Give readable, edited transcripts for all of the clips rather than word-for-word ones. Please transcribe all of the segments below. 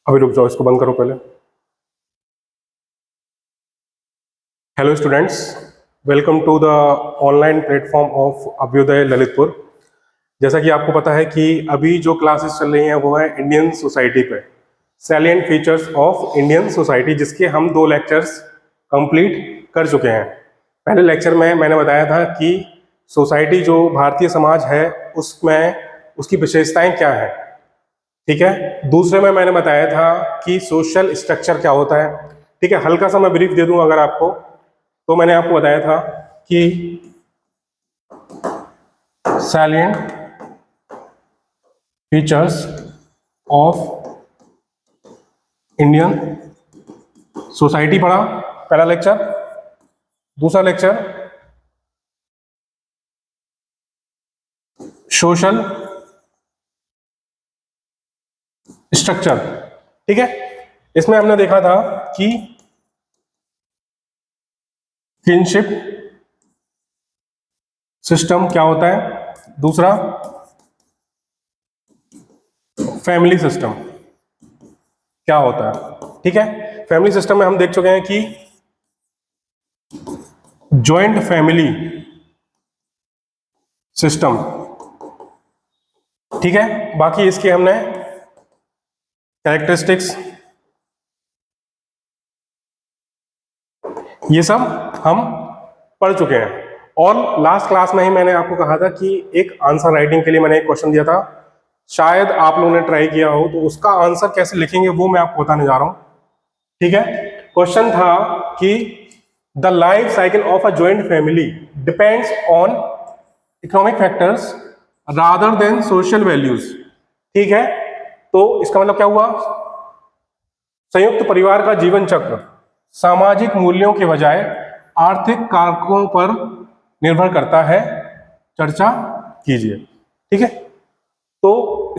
अभी रुक जाओ, इसको बंद करो पहले। Hello students, welcome to the online platform of Abhyuday Lalitpur. जैसा कि आपको पता है कि अभी जो क्लासेस चल रही हैं वो है इंडियन सोसाइटी पे, salient features of Indian society, जिसके हम 2 लेक्चर्स कंप्लीट कर चुके हैं। पहले लेक्चर में मैंने बताया था कि सोसाइटी जो भारतीय समाज है उसमें उसकी विशेषताएं क्या हैं, ठीक है। दूसरे में मैंने बताया था कि सोशल स्ट्रक्चर क्या होता है, ठीक है। हल्का सा मैं ब्रीफ दे दूं अगर आपको, तो मैंने आपको बताया था कि salient features of Indian society पढ़ा, पहला लेक्चर। दूसरा लेक्चर सोशल स्ट्रक्चर, ठीक है। इसमें हमने देखा था कि किनशिप सिस्टम क्या होता है, दूसरा फैमिली सिस्टम क्या होता है, ठीक है। फैमिली सिस्टम में हम देख चुके हैं कि जॉइंट फैमिली सिस्टम, ठीक है। बाकी इसके हमने कैरेक्टरिस्टिक्स ये सब हम पढ़ चुके हैं। और लास्ट क्लास में ही मैंने आपको कहा था कि एक आंसर राइटिंग के लिए मैंने एक क्वेश्चन दिया था, शायद आप लोगों ने ट्राई किया हो, तो उसका आंसर कैसे लिखेंगे वो मैं आपको बताने जा रहा हूं, ठीक है। क्वेश्चन था कि the life cycle of a joint family depends on economic factors rather than social values, ठीक है। तो इसका मतलब क्या हुआ, संयुक्त परिवार का जीवन चक्र सामाजिक मूल्यों के बजाय आर्थिक कारकों पर निर्भर करता है, चर्चा कीजिए, ठीक है। तो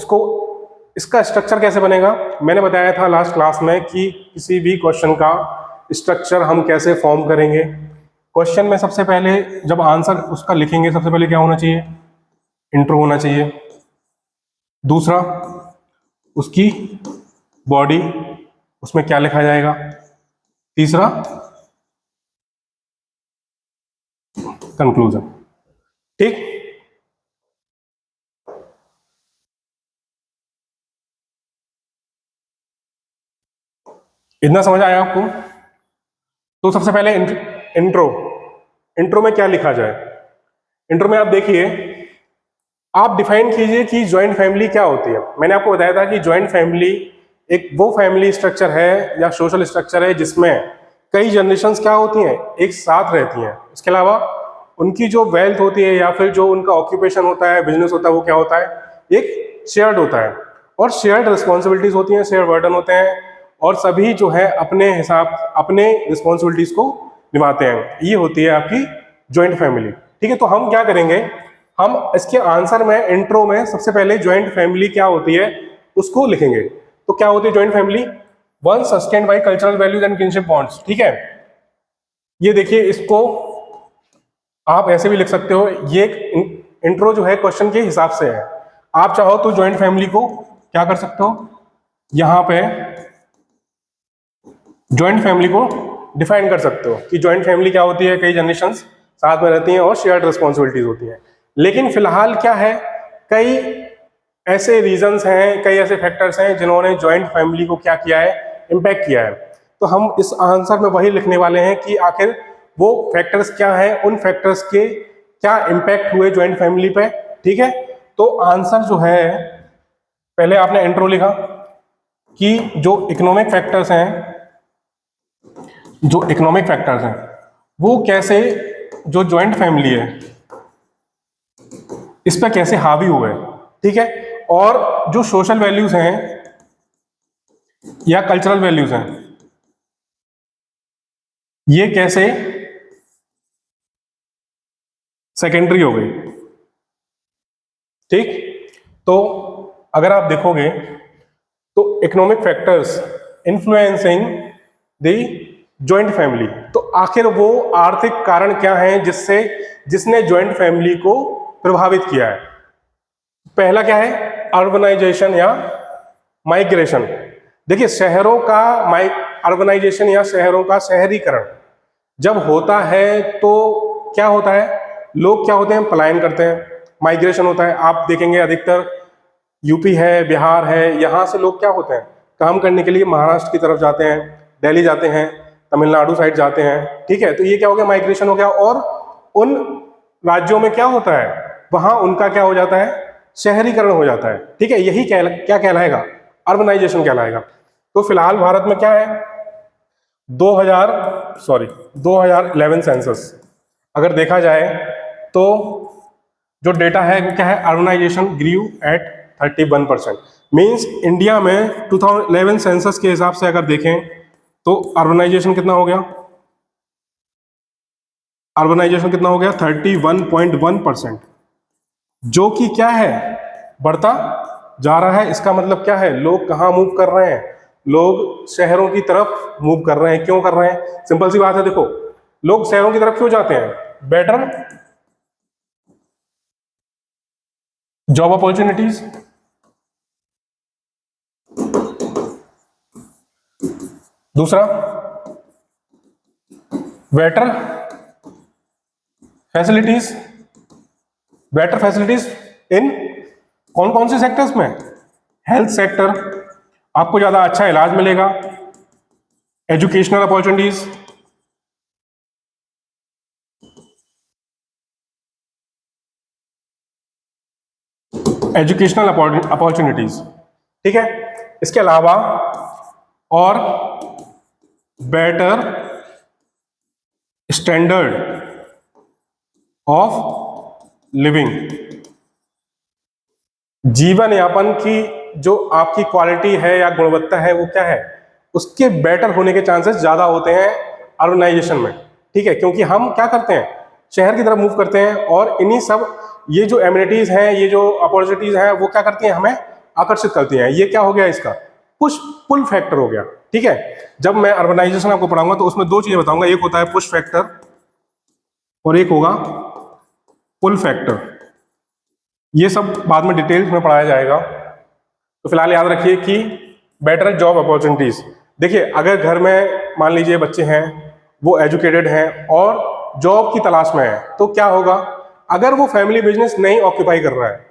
इसका स्ट्रक्चर कैसे बनेगा, मैंने बताया था लास्ट क्लास में कि किसी भी क्वेश्चन का स्ट्रक्चर हम कैसे फॉर्म करेंगे। क्वेश्चन में सबसे पहले जब आंसर उसका लिखेंगे, सबसे पहले क्या होना चाहिए, इंट्रो होना चाहिए। दूसरा उसकी बॉडी, उसमें क्या लिखा जाएगा। तीसरा कंक्लूजन, ठीक। इतना समझ आया आपको। तो सबसे पहले इंट्रो में क्या लिखा जाए। इंट्रो में आप देखिए, आप डिफाइन कीजिए कि ज्वाइंट फैमिली क्या होती है। मैंने आपको बताया था कि ज्वाइंट फैमिली एक वो फैमिली स्ट्रक्चर है या सोशल स्ट्रक्चर है जिसमें कई जनरेशन्स क्या होती हैं, एक साथ रहती हैं। इसके अलावा उनकी जो वेल्थ होती है या फिर जो उनका ऑक्यूपेशन होता है, बिजनेस होता है, वो क्या होता है, एक शेयर्ड होता है। और शेयर्ड रिस्पॉन्सिबिलिटीज होती हैं, शेयर बर्डन होते हैं, और सभी जो है अपने हिसाब अपने रिस्पॉन्सिबिलिटीज को निभाते हैं। ये होती है आपकी ज्वाइंट फैमिली, ठीक है। तो हम क्या करेंगे, हम इसके आंसर में इंट्रो में सबसे पहले ज्वाइंट फैमिली क्या होती है उसको लिखेंगे। तो क्या होती है joint family, one sustained by cultural values and kinship bonds, ठीक है। ये देखिए, इसको आप ऐसे भी लिख सकते हो, ये इंट्रो जो है क्वेश्चन के हिसाब से है। आप चाहो तो ज्वाइंट फैमिली को क्या कर सकते हो, यहां पे ज्वाइंट फैमिली को डिफाइन कर सकते हो कि ज्वाइंट फैमिली क्या होती है, कई जनरेशंस साथ में रहती हैं और शेयर्ड रिस्पॉन्सिबिलिटीज होती हैं। लेकिन फिलहाल क्या है, कई ऐसे रीजंस हैं, कई ऐसे फैक्टर्स हैं जिन्होंने ज्वाइंट फैमिली को क्या किया है, इम्पैक्ट किया है। तो हम इस आंसर में वही लिखने वाले हैं कि आखिर वो फैक्टर्स क्या हैं, उन फैक्टर्स के क्या इम्पैक्ट हुए ज्वाइंट फैमिली पे, ठीक है। तो आंसर जो है, पहले आपने इंट्रो लिखा कि जो इकोनॉमिक फैक्टर्स हैं, वो कैसे जो ज्वाइंट फैमिली है इस पर कैसे हावी हुए, ठीक है। और जो सोशल वैल्यूज हैं या कल्चरल वैल्यूज हैं, ये कैसे सेकेंडरी हो गई, ठीक। तो अगर आप देखोगे तो economic factors influencing the joint family, तो आखिर वो आर्थिक कारण क्या हैं जिसने ज्वाइंट फैमिली को प्रभावित किया है। पहला क्या है, अर्बनाइजेशन या माइग्रेशन, देखिए शहरों का अर्बनाइजेशन या शहरों का शहरीकरण जब होता है तो क्या होता है, लोग क्या होते हैं, पलायन करते हैं, माइग्रेशन होता है। आप देखेंगे अधिकतर यूपी है, बिहार है, यहाँ से लोग क्या होते हैं, काम करने के लिए महाराष्ट्र की तरफ जाते हैं, दिल्ली जाते हैं, तमिलनाडु साइड जाते हैं। ठीक है, तो ये क्या हो गया, माइग्रेशन हो गया। और उन राज्यों में क्या होता है, वहाँ उनका क्या हो जाता है, शहरीकरण हो जाता है। ठीक है, यही क्या कहलाएगा, अर्बनाइजेशन कहलाएगा। तो फिलहाल भारत में क्या है, 2011 सेंसस अगर देखा जाए तो जो डेटा है वो क्या है, urbanisation grew at 31%। Means India में 2011 सेंसस के हिसाब से अगर देखें तो अर्बनाइजेशन कितना हो गया, 31.1%, जो कि क्या है, बढ़ता जा रहा है। इसका मतलब क्या है, लोग कहाँ मूव कर रहे हैं, लोग शहरों की तरफ मूव कर रहे हैं। क्यों कर रहे हैं, सिंपल सी बात है, देखो लोग शहरों की तरफ क्यों जाते हैं, बेटर जॉब अपॉर्चुनिटीज, दूसरा बेटर फैसिलिटीज, इन कौन कौन से सेक्टर्स में, हेल्थ सेक्टर, आपको ज्यादा अच्छा इलाज मिलेगा, एजुकेशनल अपॉर्चुनिटीज, अपॉर्चुनिटीज। ठीक है, इसके अलावा और बेटर स्टैंडर्ड ऑफ लिविंग, जीवन यापन की जो आपकी क्वालिटी है या गुणवत्ता है वो क्या है, उसके बेटर होने के चांसेस ज्यादा होते हैं अर्बनाइजेशन में। ठीक है, क्योंकि हम क्या करते हैं, शहर की तरफ मूव करते हैं, और इन्हीं सब ये जो एमिनिटीज हैं, ये जो अपॉर्चुनिटीज हैं, वो क्या करती हैं, हमें आकर्षित करती हैं। ये क्या हो गया, इसका पुश पुल फैक्टर हो गया। ठीक है, जब मैं अर्बनाइजेशन आपको पढ़ाऊंगा तो उसमें दो चीजें बताऊंगा, एक होता है पुश फैक्टर और एक होगा पुल फैक्टर। ये सब बाद में डिटेल्स में पढ़ाया जाएगा। तो फिलहाल याद रखिए कि बेटर जॉब अपॉर्चुनिटीज। देखिए अगर घर में मान लीजिए बच्चे हैं, वो एजुकेटेड हैं और जॉब की तलाश में है, तो क्या होगा, अगर वो फैमिली बिजनेस नहीं ऑक्यूपाई कर रहा है,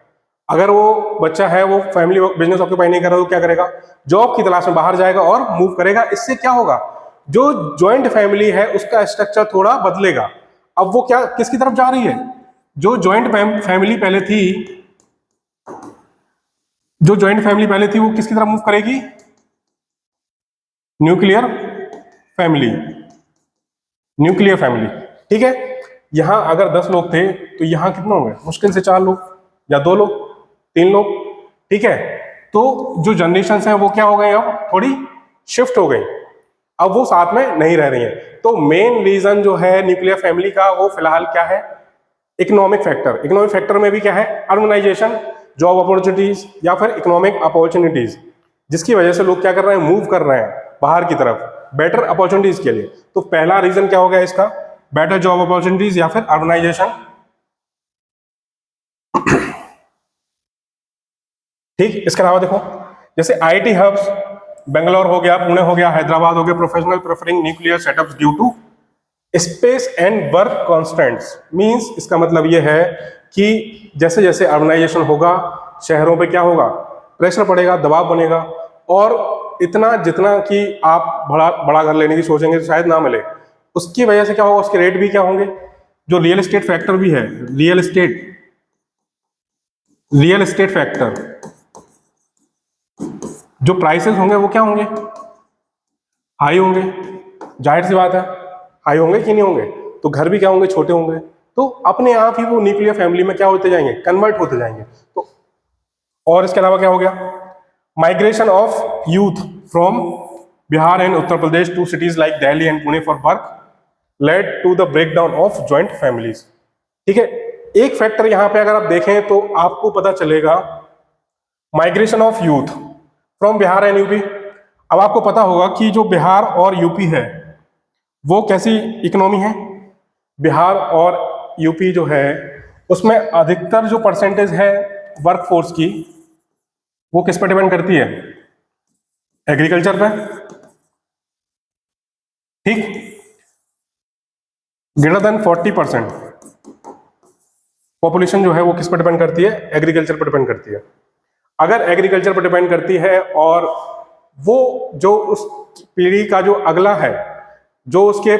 अगर वो बच्चा है वो फैमिली बिजनेस ऑक्यूपाई नहीं कर रहा, तो क्या करेगा, जॉब की तलाश में बाहर जाएगा और मूव करेगा। इससे क्या होगा, जो ज्वाइंट फैमिली है उसका स्ट्रक्चर थोड़ा बदलेगा। अब वो क्या किसकी तरफ जा रही है, जो ज्वाइंट फैमिली पहले थी, वो किसकी तरफ मूव करेगी, न्यूक्लियर फैमिली। ठीक है, यहां अगर 10 लोग थे तो यहां कितने होंगे, मुश्किल से 4 लोग या 2 लोग, 3 लोग। ठीक है, तो जो जनरेशन है वो क्या हो गई, अब थोड़ी शिफ्ट हो गई, अब वो साथ में नहीं रह रही है। तो मेन रीजन जो है न्यूक्लियर फैमिली का, वो फिलहाल क्या है, इकोनॉमिक फैक्टर में भी क्या है, अर्बनाइजेशन, जॉब अपॉर्चुनिटीज या फिर इकोनॉमिक अपॉर्चुनिटीज, जिसकी वजह से लोग क्या कर रहे हैं, मूव कर रहे हैं बाहर की तरफ बेटर अपॉर्चुनिटीज के लिए। तो पहला रीजन क्या हो गया इसका, बेटर जॉब अपॉर्चुनिटीज या फिर अर्बनाइजेशन। ठीक, इसके अलावा देखो जैसे आईटी हब्स, बेंगलोर हो गया, पुणे हो गया, हैदराबाद हो गया, professional preferring nuclear setups due to space and work constants. Means इसका मतलब यह है कि जैसे जैसे अर्बनाइजेशन होगा, शहरों पे क्या होगा, प्रेशर पड़ेगा, दबाव बनेगा, और इतना जितना कि आप बड़ा घर लेने की सोचेंगे तो शायद ना मिले। उसकी वजह से क्या होगा, उसके रेट भी क्या होंगे, जो रियल एस्टेट फैक्टर भी है, रियल एस्टेट फैक्टर, जो प्राइसेस होंगे वो क्या होंगे, हाई होंगे। जाहिर सी बात है, हाई होंगे कि नहीं होंगे, तो घर भी क्या होंगे, छोटे होंगे। तो अपने आप ही वो न्यूक्लियर फैमिली में क्या होते जाएंगे, कन्वर्ट होते जाएंगे। तो और इसके अलावा क्या हो गया, migration of youth from Bihar and Uttar Pradesh to cities like Delhi and Pune for work led to the breakdown of joint families. ठीक है, एक फैक्टर यहां पे अगर आप देखें तो आपको पता चलेगा, migration of youth from Bihar and UP. अब आपको पता होगा कि जो बिहार और यूपी है वो कैसी इकोनॉमी है, बिहार और यूपी जो है उसमें अधिकतर जो परसेंटेज है वर्कफोर्स की, वो किस पर डिपेंड करती है, एग्रीकल्चर पे, ठीक। ग्रेटर देन 40% पॉपुलेशन जो है वो किस पर डिपेंड करती है? एग्रीकल्चर पर डिपेंड करती है। अगर एग्रीकल्चर पर डिपेंड करती है और वो जो उस पीढ़ी का जो अगला है, जो उसके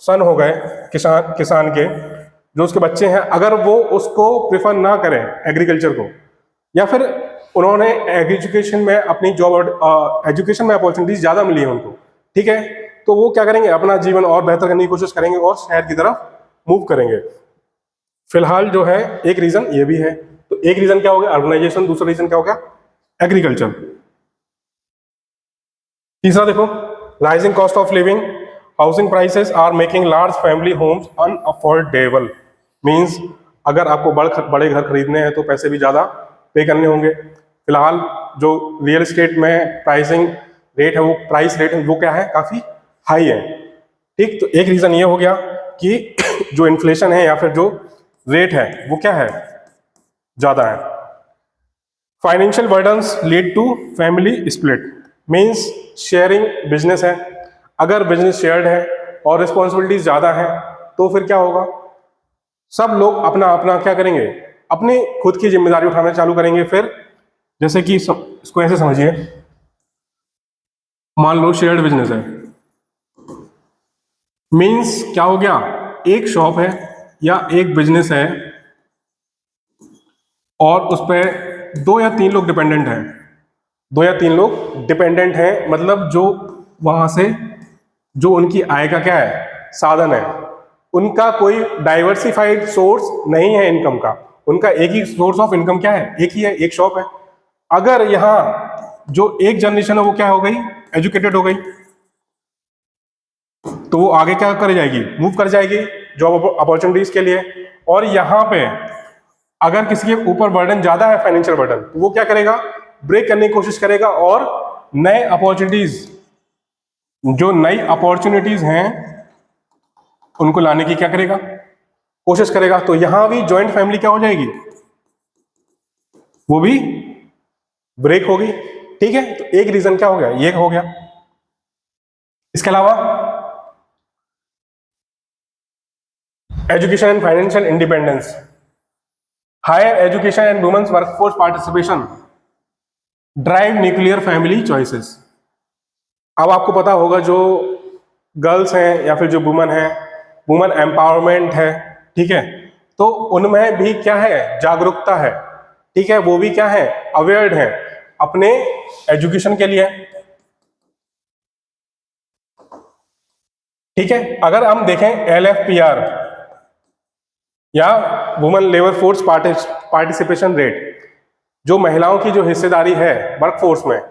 सन हो गए किसान के, जो उसके बच्चे हैं, अगर वो उसको प्रेफर ना करें एग्रीकल्चर को, या फिर उन्होंने एजुकेशन में अपनी जॉब एजुकेशन में अपॉर्चुनिटीज ज़्यादा मिली है उनको, ठीक है, तो वो क्या करेंगे? अपना जीवन और बेहतर करने की कोशिश करेंगे और शहर की तरफ मूव करेंगे। फिलहाल जो है एक रीजन ये भी है। तो एक रीजन क्या हो गया? अर्बनाइजेशन। दूसरा रीजन क्या हो गया? एग्रीकल्चर। तीसरा देखो, rising cost of living, housing prices are making large family homes unaffordable. Means अगर आपको बड़े घर खरीदने हैं तो पैसे भी ज़्यादा पे करने होंगे। फिलहाल जो रियल एस्टेट में प्राइसिंग रेट है, वो प्राइस रेट है वो क्या है? काफ़ी हाई है, ठीक। तो एक रीज़न ये हो गया कि जो इन्फ्लेशन है या फिर जो रेट है वो क्या है? ज़्यादा है। Financial burdens lead to family split. Means sharing business है, अगर बिजनेस शेयर्ड है और रिस्पॉन्सिबिलिटीज ज़्यादा है तो फिर क्या होगा? सब लोग अपना अपना क्या करेंगे? अपनी खुद की जिम्मेदारी उठाना चालू करेंगे। फिर जैसे कि इसको ऐसे समझिए, मान लो शेयर्ड बिजनेस है, मीन्स क्या हो गया? एक शॉप है या एक बिजनेस है और उस पर 2 या 3 लोग डिपेंडेंट हैं। 2 या 3 लोग डिपेंडेंट हैं, मतलब जो वहां से जो उनकी आय का क्या है? साधन है। उनका कोई डाइवर्सिफाइड सोर्स नहीं है इनकम का। उनका एक ही सोर्स ऑफ इनकम क्या है? एक ही है, एक शॉप है। अगर यहाँ जो एक जनरेशन है वो क्या हो गई? एजुकेटेड हो गई, तो वो आगे क्या कर जाएगी? मूव कर जाएगी जॉब अपॉर्चुनिटीज के लिए। और यहाँ पे अगर किसी के ऊपर बर्डन ज्यादा है, फाइनेंशियल बर्डन, तो वो क्या करेगा? ब्रेक करने की कोशिश करेगा और नए अपॉर्चुनिटीज, जो नई अपॉर्चुनिटीज हैं उनको लाने की क्या करेगा? कोशिश करेगा। तो यहां भी ज्वाइंट फैमिली क्या हो जाएगी? वो भी ब्रेक होगी, ठीक है। तो एक रीजन क्या हो गया? ये हो गया। इसके अलावा education and financial independence, higher education and women's workforce participation drive nuclear family choices. अब आपको पता होगा जो गर्ल्स हैं या फिर जो वुमेन है, वुमेन एम्पावरमेंट है, ठीक है, तो उनमें भी क्या है? जागरूकता है, ठीक है। वो भी क्या है? अवेयर्ड है अपने एजुकेशन के लिए, ठीक है। अगर हम देखें LFPR या women labour force participation rate, जो महिलाओं की जो हिस्सेदारी है वर्कफोर्स में,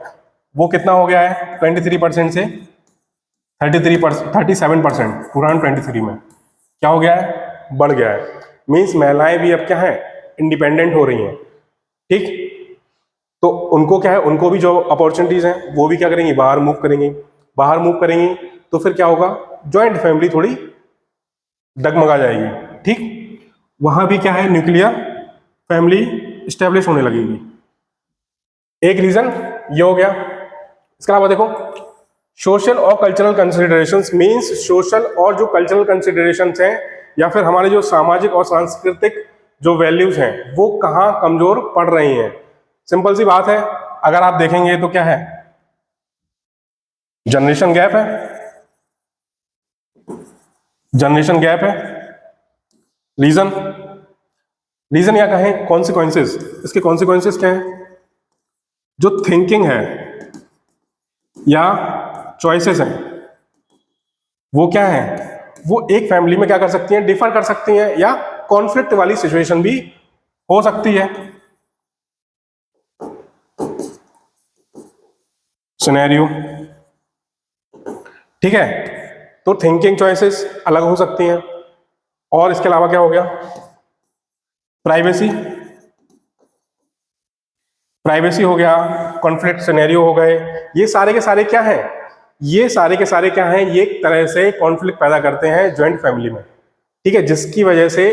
वो कितना हो गया है? 23% से 37%, 2023 में क्या हो गया है? बढ़ गया है। मीन्स महिलाएं भी अब क्या है? इंडिपेंडेंट हो रही हैं, ठीक। तो उनको क्या है? उनको भी जो अपॉर्चुनिटीज हैं वो भी क्या करेंगी? बाहर मूव करेंगी। बाहर मूव करेंगी तो फिर क्या होगा? ज्वाइंट फैमिली थोड़ी डगमगा जाएगी, ठीक। वहां भी क्या है? न्यूक्लियर फैमिली स्टेब्लिश होने लगेगी। एक रीजन ये हो गया। इसके अलावा देखो, सोशल और कल्चरल कंसिडरेशंस, मींस सोशल और जो कल्चरल कंसिडरेशंस हैं या फिर हमारे जो सामाजिक और सांस्कृतिक जो वैल्यूज हैं वो कहाँ कमजोर पड़ रही हैं। सिंपल सी बात है, अगर आप देखेंगे तो क्या है? जनरेशन गैप है, जनरेशन गैप है। रीजन या कहें कॉन्सिक्वेंसेस, इसके कॉन्सिक्वेंसेस क्या है? जो थिंकिंग है या चॉइसेस हैं वो क्या है? वो एक फैमिली में क्या कर सकती हैं? डिफर कर सकती हैं, या कॉन्फ्लिक्ट वाली सिचुएशन भी हो सकती है। सिनेरियो, ठीक है। तो थिंकिंग चॉइसेस अलग हो सकती हैं। और इसके अलावा क्या हो गया? प्राइवेसी, प्राइवेसी हो गया, कॉन्फ्लिक्ट सिनेरियो हो गए। ये सारे के सारे क्या हैं? ये सारे के सारे क्या हैं? ये एक तरह से कॉन्फ्लिक्ट पैदा करते हैं ज्वाइंट फैमिली में, ठीक है। जिसकी वजह से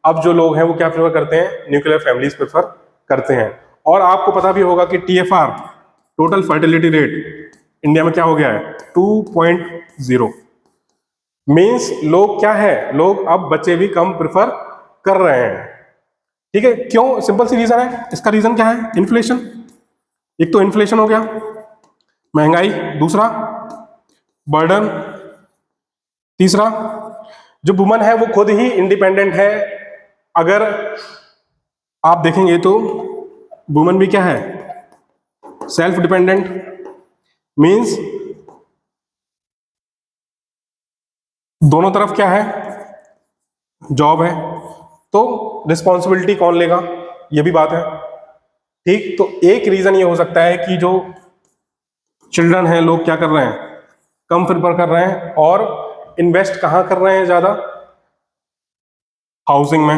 अब जो लोग हैं वो क्या प्रेफर करते हैं? न्यूक्लियर फैमिलीज प्रेफर करते हैं। और आपको पता भी होगा कि TFR total fertility rate India में क्या हो गया है 2.0। मीन्स लोग क्या है, लोग अब बच्चे भी कम प्रिफर कर रहे हैं। ठीक है, क्यों? सिंपल सी रीजन है। इसका रीजन क्या है? इन्फ्लेशन। एक तो इन्फ्लेशन हो गया, महंगाई, दूसरा बर्डन, तीसरा जो वुमन है वो खुद ही इंडिपेंडेंट है। अगर आप देखेंगे तो वुमन भी क्या है, सेल्फ डिपेंडेंट। मीन्स दोनों तरफ क्या है, जॉब है, तो रिस्पॉन्सिबिलिटी कौन लेगा, ये भी बात है। ठीक, तो एक रीजन ये हो सकता है कि जो चिल्ड्रन है, लोग क्या कर रहे हैं, कम प्रेफर कर रहे हैं और इन्वेस्ट कहाँ कर रहे हैं ज्यादा, हाउसिंग में।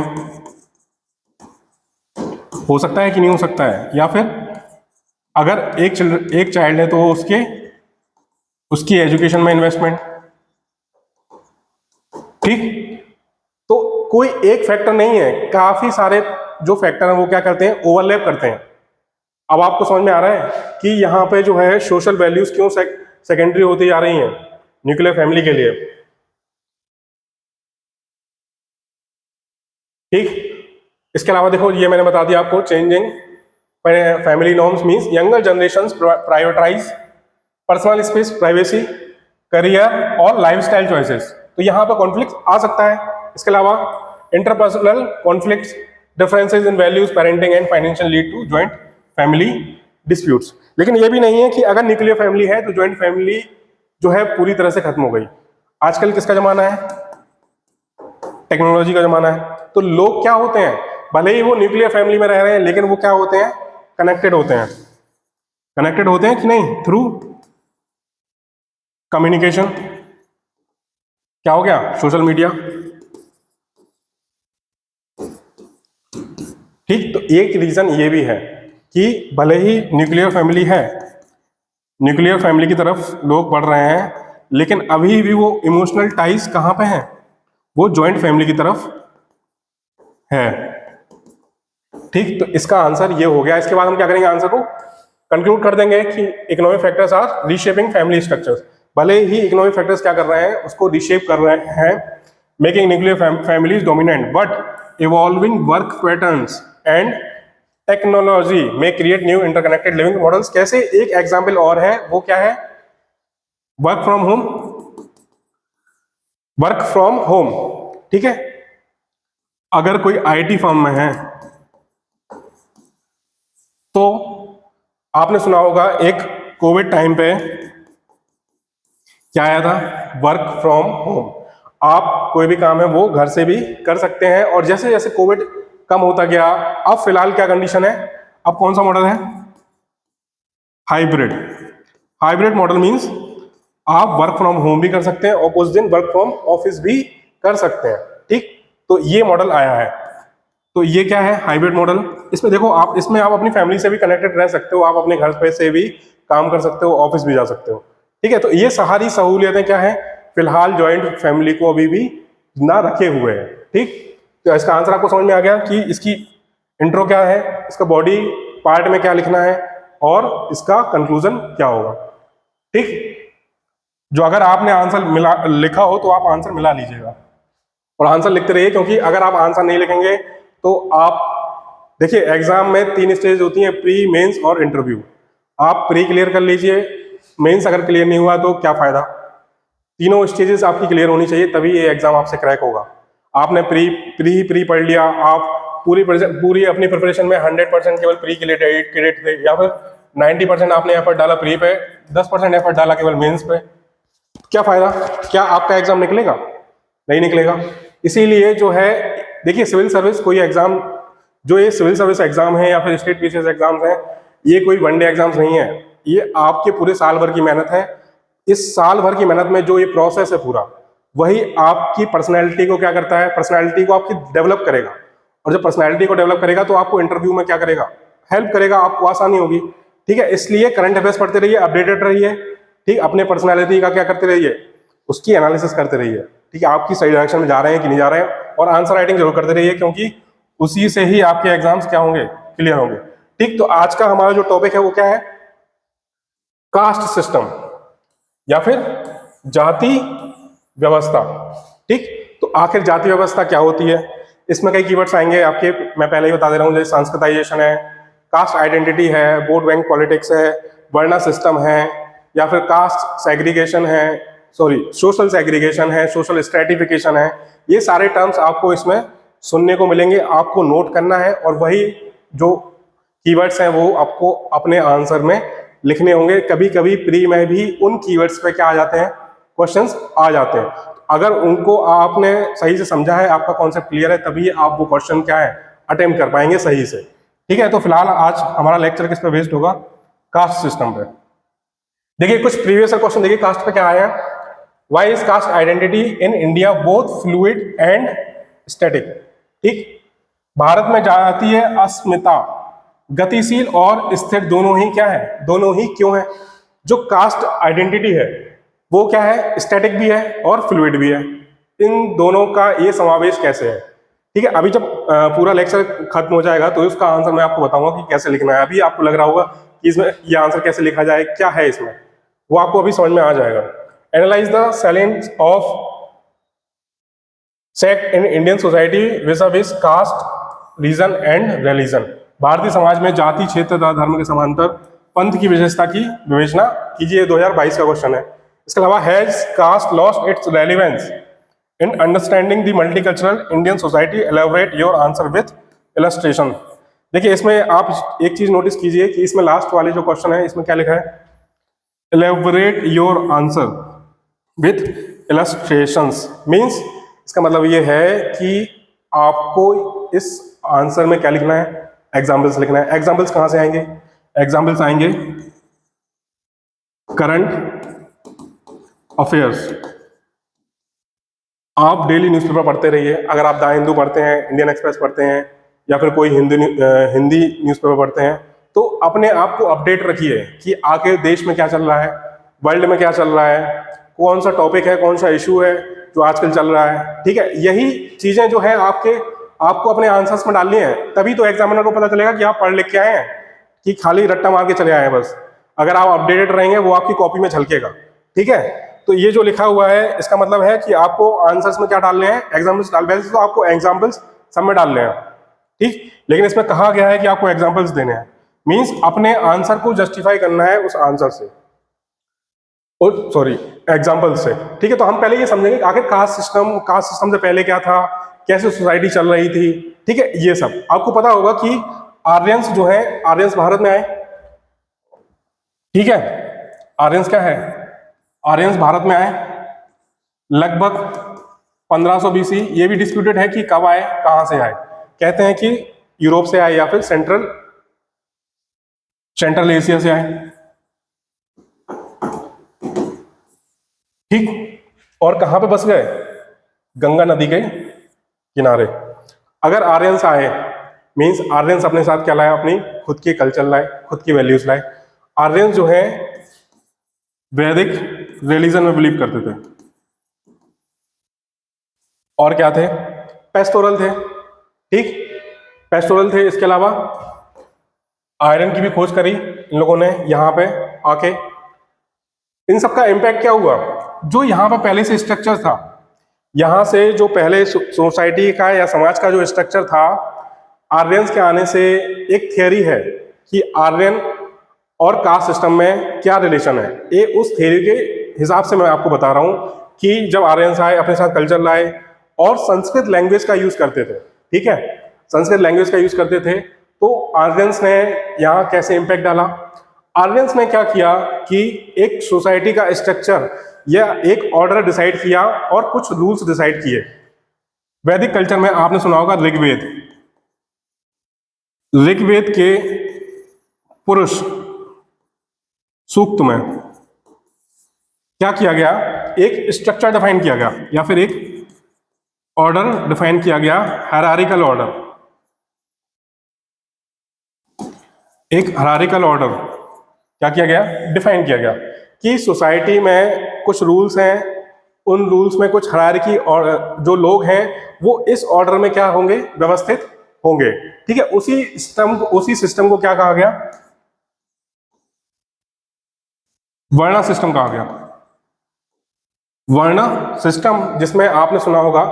हो सकता है कि नहीं हो सकता है? या फिर अगर एक चाइल्ड है तो उसकी एजुकेशन में इन्वेस्टमेंट। ठीक, तो कोई एक फैक्टर नहीं है, काफी सारे जो फैक्टर हैं वो क्या करते हैं, ओवरलैप करते हैं। अब आपको समझ में आ रहा है कि यहाँ पे जो है सोशल वैल्यूज क्यों सेकेंडरी होती जा रही हैं न्यूक्लियर फैमिली के लिए। ठीक, इसके अलावा देखो, ये मैंने बता दिया आपको, changing family norms means younger generations prioritise personal space, privacy, career और लाइफस्टाइल चॉइसेस। तो यहाँ पर कॉन्फ्लिक्ट आ सकता है। इसके अलावा interpersonal conflicts, differences in values, parenting and financial lead to joint family disputes. लेकिन ये भी नहीं है कि अगर न्यूक्लियर फैमिली है तो जॉइंट फैमिली जो है पूरी तरह से खत्म हो गई। आजकल किसका जमाना है, टेक्नोलॉजी का जमाना है। तो लोग क्या होते हैं, भले ही वो न्यूक्लियर फैमिली में रह रहे हैं लेकिन वो क्या होते हैं, कनेक्टेड होते हैं। कनेक्टेड होते हैं कि नहीं, थ्रू कम्युनिकेशन। क्या हो गया, सोशल मीडिया। ठीक, तो एक रीजन ये भी है कि भले ही न्यूक्लियर फैमिली है, न्यूक्लियर फैमिली की तरफ लोग बढ़ रहे हैं, लेकिन अभी भी वो इमोशनल टाइज कहां पे हैं, वो जॉइंट फैमिली की तरफ है। ठीक, तो इसका आंसर ये हो गया। इसके बाद हम क्या करेंगे, आंसर को कंक्लूड कर देंगे कि economic factors are reshaping family structures. भले ही इकोनॉमिक फैक्टर्स क्या कर रहे हैं, उसको रीशेप कर रहे हैं, making nuclear families dominant, but evolving work patterns and technology में create new interconnected living models. कैसे, एक एग्जाम्पल और है, वो क्या है, work from home. Work from home, ठीक है, अगर कोई आईटी फर्म में है तो आपने सुना होगा एक कोविड टाइम पे क्या आया था, वर्क फ्रॉम होम। आप कोई भी काम है वो घर से भी कर सकते हैं। और जैसे जैसे कोविड कम होता गया, अब फिलहाल क्या कंडीशन है, अब कौन सा मॉडल है, हाइब्रिड। हाइब्रिड मॉडल मींस आप वर्क फ्रॉम होम भी कर सकते हैं और कुछ दिन वर्क फ्रॉम ऑफिस भी कर सकते हैं। ठीक, तो ये मॉडल आया है। तो ये क्या है, हाइब्रिड मॉडल। इसमें देखो, आप इसमें आप अपनी फैमिली से भी कनेक्टेड रह सकते हो, आप अपने घर पे से भी काम कर सकते हो, ऑफिस भी जा सकते हो। ठीक है, तो ये सारी सहूलियतें क्या है, फिलहाल जॉइंट फैमिली को अभी भी ना रखे हुए हैं। ठीक, तो इसका आंसर आपको समझ में आ गया कि इसकी इंट्रो क्या है, इसका बॉडी पार्ट में क्या लिखना है और इसका कंक्लूजन क्या होगा। ठीक, जो अगर आपने आंसर लिखा हो तो आप आंसर मिला लीजिएगा और आंसर लिखते रहिए, क्योंकि अगर आप आंसर नहीं लिखेंगे तो आप देखिए, एग्जाम में 3 स्टेज होती हैं, प्री, मेंस और इंटरव्यू। आप प्री क्लियर कर लीजिए, मेंस अगर क्लियर नहीं हुआ तो क्या फायदा। तीनों स्टेजेस आपकी क्लियर होनी चाहिए, तभी ये एग्जाम आपसे क्रैक होगा। आपने प्री पढ़ लिया, आप पूरी अपनी प्रिपरेशन में 100% केवल प्री के लिए क्रेडिट थे, या फिर 90% आपने एफर्ट डाला प्री पे, 10% एफर्ट डाला केवल मेंस पे, क्या फायदा, क्या आपका एग्जाम निकलेगा, नहीं निकलेगा। इसीलिए जो है, देखिए, सिविल सर्विस कोई एग्जाम, जो ये सिविल सर्विस एग्जाम है या फिर स्टेट पीसीएस एग्जाम्स हैं, ये कोई वनडे एग्जाम्स नहीं है, ये आपके पूरे साल भर की मेहनत है। इस साल भर की मेहनत में जो ये प्रोसेस है पूरा, वही आपकी पर्सनैलिटी को क्या करता है, पर्सनैलिटी को आपकी डेवलप करेगा। और जब पर्सनैलिटी को डेवलप करेगा तो आपको इंटरव्यू में क्या करेगा, हेल्प करेगा, आपको आसानी होगी। ठीक है, इसलिए करंट अफेयर्स पढ़ते रहिए, अपडेटेड रहिए। ठीक, अपने पर्सनैलिटी का क्या करते रहिए, उसकी एनालिसिस करते रहिए। ठीक है, आपकी सही डायरेक्शन में जा रहे हैं कि नहीं जा रहे हैं, और आंसर राइटिंग जरूर करते रहिए, क्योंकि उसी से ही आपके एग्जाम्स क्या होंगे, क्लियर होंगे। ठीक, तो आज का हमारा जो टॉपिक है वो क्या है, कास्ट सिस्टम या फिर जाति व्यवस्था। ठीक, तो आखिर जाति व्यवस्था क्या होती है? इसमें कई कीवर्ड्स आएंगे आपके, मैं पहले ही बता दे रहा हूँ, जैसे सांस्कृतिजाइजेशन है, कास्ट आइडेंटिटी है, वोट बैंक पॉलिटिक्स है, वर्ण सिस्टम है, या फिर कास्ट सेग्रीगेशन है, सॉरी सोशल सेग्रीगेशन है, सोशल स्ट्रेटिफिकेशन है। ये सारे टर्म्स आपको इसमें सुनने को मिलेंगे, आपको नोट करना है और वही जो कीवर्ड्स हैं वो आपको अपने आंसर में लिखने होंगे। कभी कभी प्री में भी उन कीवर्ड्स पे क्या आ जाते हैं, क्वेश्चंस आ जाते हैं। अगर उनको आपने सही से समझा है, आपका कॉन्सेप्ट क्लियर है, तभी आप वो क्वेश्चन क्या है अटेम्प्ट कर पाएंगे सही से। ठीक है, तो फिलहाल आज हमारा लेक्चर किस पे बेस्ड होगा? कास्ट सिस्टम पे। देखिए कुछ प्रीवियस क्वेश्चन देखिए कास्ट पे क्या आया है। Why is caste identity in India both fluid and static? ठीक, भारत में जातीय अस्मिता गतिशील और स्थिर दोनों ही क्या है, दोनों ही क्यों है? जो कास्ट आइडेंटिटी है वो क्या है, स्टैटिक भी है और फ्लूइड भी है। इन दोनों का ये समावेश कैसे है? ठीक है, अभी जब पूरा लेक्चर खत्म हो जाएगा तो उसका आंसर मैं आपको बताऊंगा कि कैसे लिखना है। अभी आपको लग रहा होगा कि इसमें ये आंसर कैसे लिखा जाए, क्या है इसमें, वो आपको अभी समझ में आ जाएगा। Analyse the salience of sect in Indian society viz caste region and religion. भारतीय समाज में जाति, क्षेत्र तथा धर्म के समांतर पंथ की विशेषता की विवेचना कीजिए। 2022 का क्वेश्चन है। इसके अलावा has caste lost its relevance in understanding the multicultural Indian society? Elaborate your answer with illustration. देखिए इसमें आप एक चीज नोटिस कीजिए कि इसमें लास्ट वाले जो क्वेश्चन है इसमें क्या लिखा है, elaborate your answer with illustrations. Means इसका मतलब ये है कि आपको इस आंसर में क्या लिखना है, एग्जाम्पल्स लिखना है। एग्जाम्पल्स कहां से आएंगे? एग्जाम्पल्स आएंगे करंट अफेयर्स। आप डेली न्यूज़पेपर पढ़ते रहिए। अगर आप द हिंदू पढ़ते हैं, इंडियन एक्सप्रेस पढ़ते हैं, या फिर कोई हिंदी न्यूज़पेपर पढ़ते हैं, तो अपने आप को अपडेट रखिए कि आगे देश में क्या चल रहा है, वर्ल्ड में क्या चल रहा है, कौन सा टॉपिक है, कौन सा इशू है जो आजकल चल रहा है। ठीक है, यही चीजें जो है आपको अपने आंसर्स में डालनी है, तभी तो एग्जामिनर को पता चलेगा कि आप पढ़ लिख के आए हैं कि खाली रट्टा मार के चले आए हैं बस। अगर आप अपडेटेड रहेंगे वो आपकी कॉपी में झलकेगा। ठीक है, तो ये जो लिखा हुआ है इसका मतलब है कि आपको आंसर्स में क्या डालने हैं, एग्जाम्पल्स डाल, वैसे तो आपको एग्जाम्पल्स सब में डालने हैं। ठीक, लेकिन इसमें कहा गया है कि आपको एग्जाम्पल्स देने हैं, मींस अपने आंसर को जस्टिफाई करना है उस आंसर से, सॉरी एग्जाम्पल से। ठीक है, तो हम पहले ये समझेंगे कि आखिर कास्ट सिस्टम से पहले क्या था, कैसे सोसाइटी चल रही थी। ठीक है, ये सब आपको पता होगा कि आर्यंस जो है, आर्यंस भारत में आए। ठीक है, आर्यंस क्या है, आर्यंस भारत में आए लगभग 1500 BC। ये भी डिस्प्यूटेड है कि कब आए, कहां से आए। कहते हैं कि यूरोप से आए या फिर सेंट्रल एशिया से आए। ठीक, और कहां पे बस गए, गंगा नदी के किनारे। अगर आर्यंस आए मींस आर्यंस अपने साथ क्या लाए, अपनी खुद की कल्चर लाए, खुद की वैल्यूज लाए। आर्यंस जो है वैदिक रिलीजन में बिलीव करते थे। और क्या थे, पेस्टोरल थे। ठीक, पेस्टोरल थे। इसके अलावा आयरन की भी खोज करी इन लोगों ने यहाँ पे आके। इन सबका इम्पैक्ट क्या हुआ, जो यहाँ पे पहले से स्ट्रक्चर था, यहाँ से जो पहले सोसाइटी का या समाज का जो स्ट्रक्चर था, आर्यंस के आने से एक थियरी है कि आर्यन और कास्ट सिस्टम में क्या रिलेशन है। ये उस थियरी के हिसाब से मैं आपको बता रहा हूँ कि जब आर्यंस आए, अपने साथ कल्चर लाए और संस्कृत लैंग्वेज का यूज करते थे। ठीक है, संस्कृत लैंग्वेज का यूज करते थे, तो आर्यंस ने यहाँ कैसे इम्पैक्ट डाला। आर्यंस ने क्या किया कि एक सोसाइटी का स्ट्रक्चर या एक ऑर्डर डिसाइड किया और कुछ रूल्स डिसाइड किए। वैदिक कल्चर में आपने सुना होगा ऋग्वेद। ऋग्वेद के पुरुष सूक्त में क्या किया गया, एक स्ट्रक्चर डिफाइन किया गया या फिर एक ऑर्डर डिफाइन किया गया, हायरार्किकल ऑर्डर। एक हायरार्किकल ऑर्डर क्या किया गया, डिफाइन किया गया कि सोसाइटी में कुछ रूल्स हैं, उन रूल्स में कुछ हायरार्की और जो लोग हैं वो इस ऑर्डर में क्या होंगे, व्यवस्थित होंगे। ठीक है, उसी सिस्टम को क्या कहा गया, वर्ण सिस्टम कहा गया। वर्ण सिस्टम जिसमें आपने सुना होगा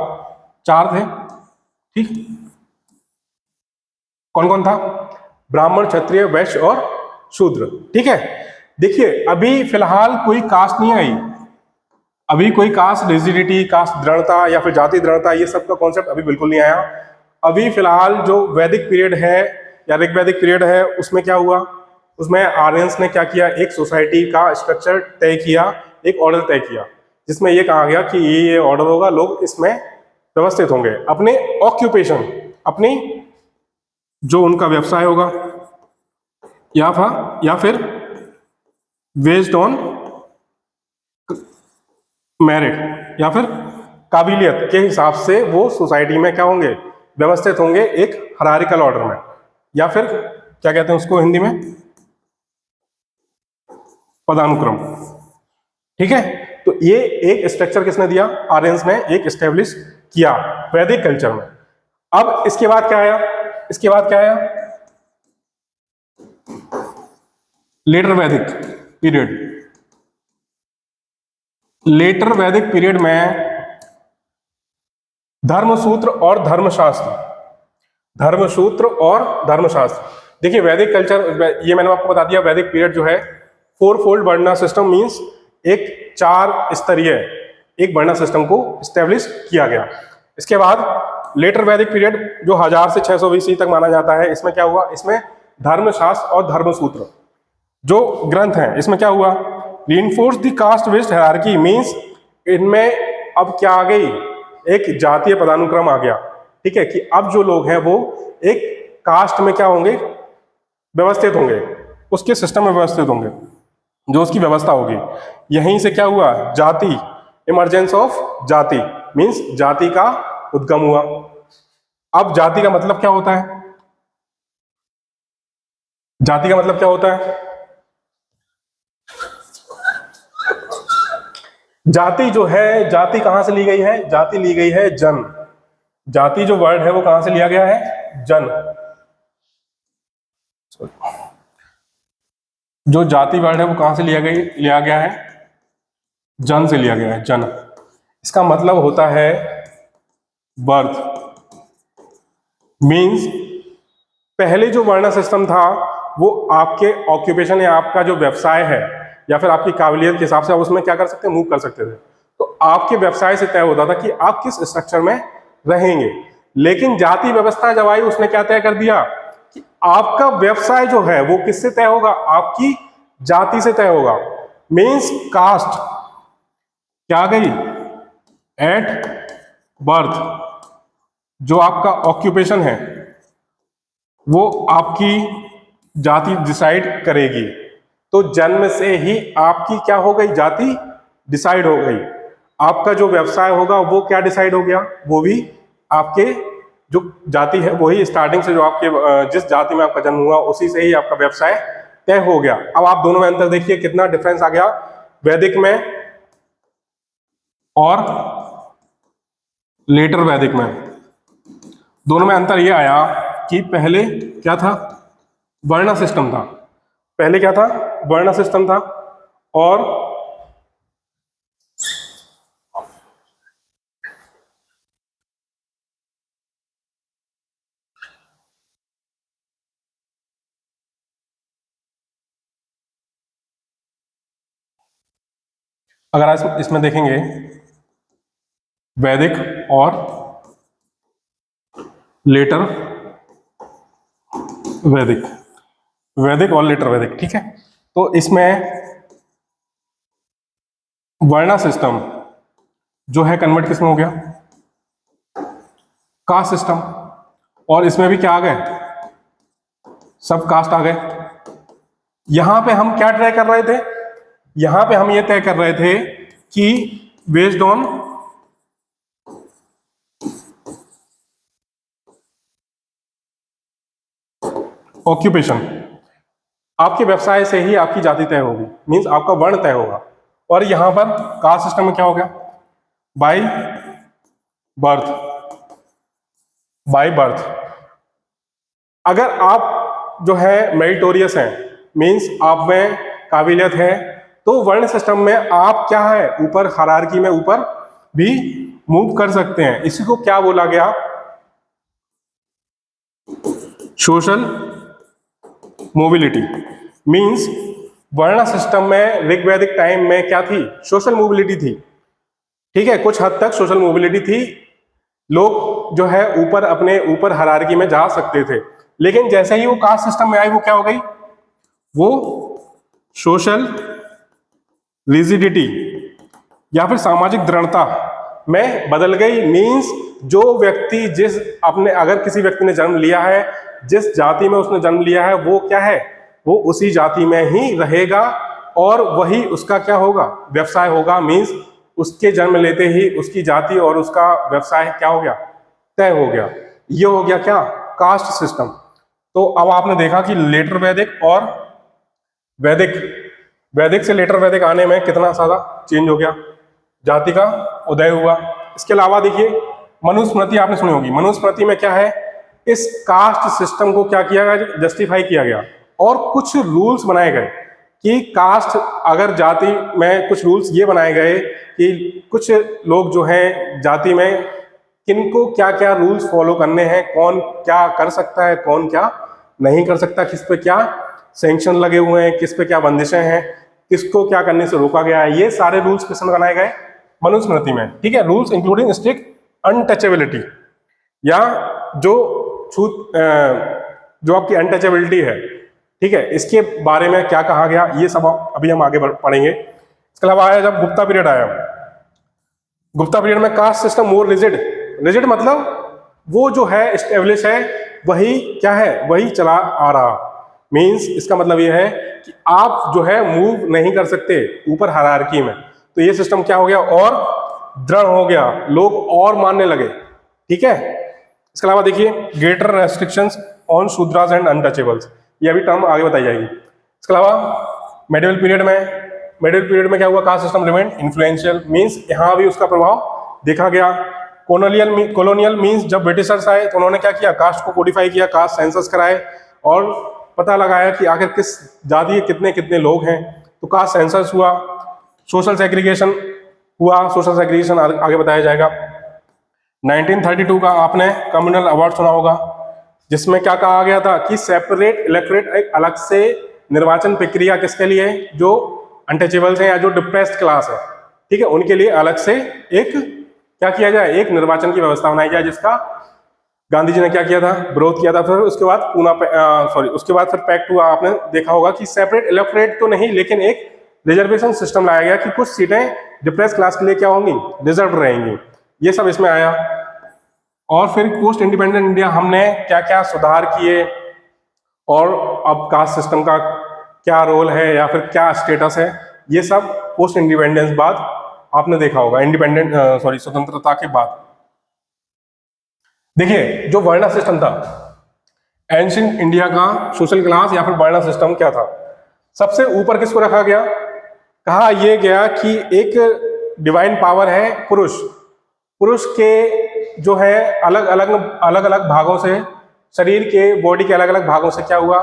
4 थे, ठीक। कौन कौन था? ब्राह्मण, क्षत्रिय, वैश्य और शूद्र, ठीक है। देखिए अभी फिलहाल कोई कास्ट नहीं आई, अभी कोई कास्ट रिजिडिटी, कास्ट दृढ़ता या फिर जाति दृढ़ता, ये सब का कॉन्सेप्ट अभी बिल्कुल नहीं आया। अभी फिलहाल जो वैदिक पीरियड है या ऋग्वैदिक पीरियड है, उसमें क्या हुआ, उसमें आर्यंस ने क्या किया, एक सोसाइटी का स्ट्रक्चर तय किया, एक ऑर्डर तय किया, जिसमें ये कहा गया कि ये ऑर्डर होगा, लोग इसमें व्यवस्थित होंगे, अपने ऑक्यूपेशन, अपनी जो उनका व्यवसाय होगा या फिर बेस्ड ऑन मेरिट या फिर काबिलियत के हिसाब से वो सोसाइटी में क्या होंगे, व्यवस्थित होंगे एक हायरार्किकल ऑर्डर में, या फिर क्या कहते हैं उसको हिंदी में, पदानुक्रम, ठीक है। तो ये एक स्ट्रक्चर किसने दिया? आर्यंस ने एक एस्टेब्लिश किया वैदिक कल्चर में। अब इसके बाद क्या आया? इसके बाद क्या आया? लेटर वैदिक पीरियड। लेटर वैदिक पीरियड में धर्मसूत्र और धर्मशास्त्र, धर्मसूत्र और धर्मशास्त्र। देखिए वैदिक कल्चर, ये मैंने आपको बता दिया, वैदिक पीरियड जो है 4 फोल्ड वर्णा सिस्टम मींस एक 4 स्तरीय एक वर्णा सिस्टम को स्टैब्लिश किया गया। इसके बाद लेटर वैदिक पीरियड जो 1000 से 600 BC तक माना जाता है, इसमें क्या हुआ? इसमें धर्मशास्त्र और धर्मसूत्र जो ग्रंथ हैं, इसमें क्या हुआ? Reinforce the caste based hierarchy means इनमें अब क्या आ गई? एक जातीय पदानुक्रम आ गया, ठीक है, कि अब जो लोग हैं वो एक कास्ट में क्या होंगे? व्यवस्थित होंगे, उसके सिस्टम में व्यवस्थित होंगे, जो उसकी व्यवस्था होगी। यहीं से क्या हुआ? जाति, इमरजेंस ऑफ जाति मींस जाति का उद्गम हुआ। अब जाति का मतलब क्या होता है? जाति का मतलब क्या होता है? जाति जो है, जाति कहां से ली गई है? जाति ली गई है जन। जाति जो वर्ड है वो कहां से लिया गया है? जन। जो जाति वर्ड है वो कहां से लिया गया है? जन से लिया गया है, जन। इसका मतलब होता है बर्थ। मींस पहले जो वर्ण सिस्टम था वो आपके ऑक्यूपेशन या आपका जो व्यवसाय है या फिर आपकी काबिलियत के हिसाब से आप उसमें क्या कर सकते हैं? मूव कर सकते थे। तो आपके व्यवसाय से तय होता था कि आप किस स्ट्रक्चर में रहेंगे। लेकिन जाति व्यवस्था जब आई, उसने क्या तय कर दिया कि आपका व्यवसाय जो है वो किससे तय होगा? आपकी जाति से तय होगा। मींस कास्ट क्या गई? एट बर्थ जो आपका ऑक्यूपेशन है वो आपकी जाति डिसाइड करेगी। तो जन्म से ही आपकी क्या हो गई? जाति डिसाइड हो गई। आपका जो व्यवसाय होगा वो क्या डिसाइड हो गया? वो भी आपके जो जाति है वही स्टार्टिंग से जो आपके जिस जाति में आपका जन्म हुआ उसी से ही आपका व्यवसाय तय हो गया। अब आप दोनों में अंतर देखिए, कितना डिफरेंस आ गया वैदिक में और लेटर वैदिक में। दोनों में अंतर यह आया कि पहले क्या था? वर्ण सिस्टम था। पहले क्या था? वर्ण सिस्टम था। और अगर आज इसमें देखेंगे वैदिक और लेटर वैदिक, वैदिक और लेटर वैदिक, ठीक है। तो इसमें वर्णा सिस्टम जो है कन्वर्ट किसमें हो गया? Caste system. और इसमें भी क्या आ गए? सब कास्ट आ गए। यहां पे हम क्या ट्राई कर रहे थे? यहां पे हम ये तय कर रहे थे कि बेस्ड ऑन ऑक्यूपेशन, आपके व्यवसाय से ही आपकी जाति तय होगी, मींस आपका वर्ण तय होगा। और यहां पर कास्ट सिस्टम में क्या हो गया? By birth, by birth. अगर आप जो है मेरिटोरियस हैं, मींस आप में काबिलियत है, तो वर्ण सिस्टम में आप क्या है, ऊपर हायरार्की में ऊपर भी मूव कर सकते हैं। इसी को क्या बोला गया, सोशल मोबिलिटी। मींस वर्ण सिस्टम में ऋग्वैदिक टाइम में क्या थी, सोशल मोबिलिटी थी। ठीक है, कुछ हद तक सोशल मोबिलिटी थी, लोग जो है ऊपर अपने ऊपर हायरार्की में जा सकते थे। लेकिन जैसे ही वो कास्ट सिस्टम में आई, वो क्या हो गई, वो सोशल रिजिडिटी या फिर सामाजिक दृढ़ता में बदल गई। मींस जो व्यक्ति जिस अपने, अगर किसी व्यक्ति ने जन्म लिया है, जिस जाति में उसने जन्म लिया है, वो क्या है, वो उसी जाति में ही रहेगा और वही उसका क्या होगा, व्यवसाय होगा। मींस उसके जन्म लेते ही उसकी जाति और उसका व्यवसाय क्या हो गया, तय हो गया। ये हो गया क्या, कास्ट सिस्टम। तो अब आपने देखा कि लेटर वैदिक और वैदिक, वैदिक से लेटर वैदिक आने में कितना सारा चेंज हो गया, जाति का उदय हुआ। इसके अलावा देखिए मनुस्मृति आपने सुनी होगी। मनुस्मृति में क्या है, इस कास्ट सिस्टम को क्या किया गया, जस्टिफाई किया गया और कुछ रूल्स बनाए गए कि कास्ट, अगर जाति में कुछ रूल्स ये बनाए गए कि कुछ लोग जो हैं जाति में किनको क्या क्या रूल्स फॉलो करने हैं, कौन क्या कर सकता है, कौन क्या नहीं कर सकता, किस पे क्या सैंक्शन लगे हुए हैं, किस पे क्या बंदिशें हैं, किसको क्या करने से रोका गया है। ये सारे रूल्स किसमें बनाए गए, मनुस्मृति में। ठीक है, रूल्स इंक्लूडिंग स्ट्रिक्ट अनटचेबिलिटी, या जो छूत जो आपकी अनटचेबिलिटी है। ठीक है, इसके बारे में क्या कहा गया, ये सब अभी हम आगे पढ़ेंगे। इसके अलावा आया जब गुप्ता पीरियड आया, गुप्ता पीरियड में कास्ट सिस्टम मोर रिजिड। रिजिड मतलब वो जो है एस्टेब्लिश है, वही क्या है, वही चला आ रहा। मींस इसका मतलब ये है कि आप जो है मूव नहीं कर सकते ऊपर हायरार्की में। तो ये सिस्टम क्या हो गया, और दृढ़ हो गया, लोग और मानने लगे। ठीक है, इसके अलावा देखिए greater restrictions on Shudras and untouchables, ये अभी टर्म आगे बताई जाएगी। इसके अलावा मेडिवल पीरियड में क्या हुआ, caste system remain influential. Means यहाँ भी उसका प्रभाव देखा गया। कॉलोनियल मींस जब ब्रिटिशर्स आए तो उन्होंने क्या किया, कास्ट को कोडिफाई किया, कास्ट सेंसस कराए और पता लगाया कि आखिर किस जाति के कितने कितने लोग हैं। तो कास्ट सेंसस हुआ, सोशल सेग्रीगेशन हुआ, सोशल सेग्रीगेशन आगे बताया जाएगा। 1932 का आपने कम्युनल अवार्ड सुना होगा, जिसमें क्या कहा गया था कि सेपरेट इलेक्टोरेट, एक अलग से निर्वाचन प्रक्रिया किसके लिए, जो अनटचेबल्स हैं या जो डिप्रेस्ड क्लास है, ठीक है, उनके लिए अलग से एक क्या किया जाए, एक निर्वाचन की व्यवस्था बनाई जाए, जिसका गांधी जी ने क्या किया था, विरोध किया था। फिर उसके बाद उसके बाद फिर पैक्ट हुआ। आपने देखा होगा कि सेपरेट इलेक्टोरेट तो नहीं, लेकिन एक रिजर्वेशन सिस्टम लाया गया कि कुछ सीटें डिप्रेस क्लास के लिए क्या होंगी, रिजर्व रहेंगी। ये सब इसमें आया। और फिर पोस्ट इंडिपेंडेंट इंडिया हमने क्या क्या सुधार किए, और अब कास्ट सिस्टम का क्या रोल है या फिर क्या स्टेटस है, ये सब पोस्ट इंडिपेंडेंस बाद आपने देखा होगा, स्वतंत्रता के बाद। देखिए जो वर्ण सिस्टम था एंशिएंट इंडिया का, सोशल क्लास या फिर वर्ण सिस्टम क्या था, सबसे ऊपर किसको रखा गया, कहा यह गया कि एक डिवाइन पावर है पुरुष। पुरुष के जो है अलग अलग भागों से, शरीर के बॉडी के अलग अलग भागों से क्या हुआ,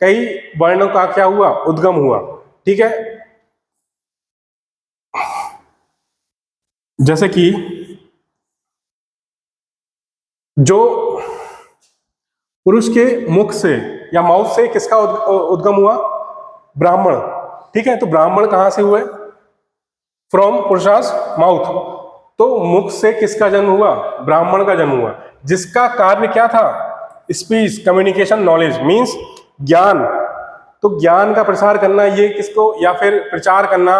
कई वर्णों का क्या हुआ, उद्गम हुआ। ठीक है, जैसे कि जो पुरुष के मुख से या माउथ से किसका उद्गम हुआ, ब्राह्मण। ठीक है, तो ब्राह्मण कहां से हुए, फ्रॉम पुरुषास माउथ। तो मुख से किसका जन्म हुआ, ब्राह्मण का जन्म हुआ, जिसका कार्य क्या था, स्पीच, कम्युनिकेशन, नॉलेज, मींस ज्ञान। तो ज्ञान का प्रसार करना, ये किसको, या फिर प्रचार करना,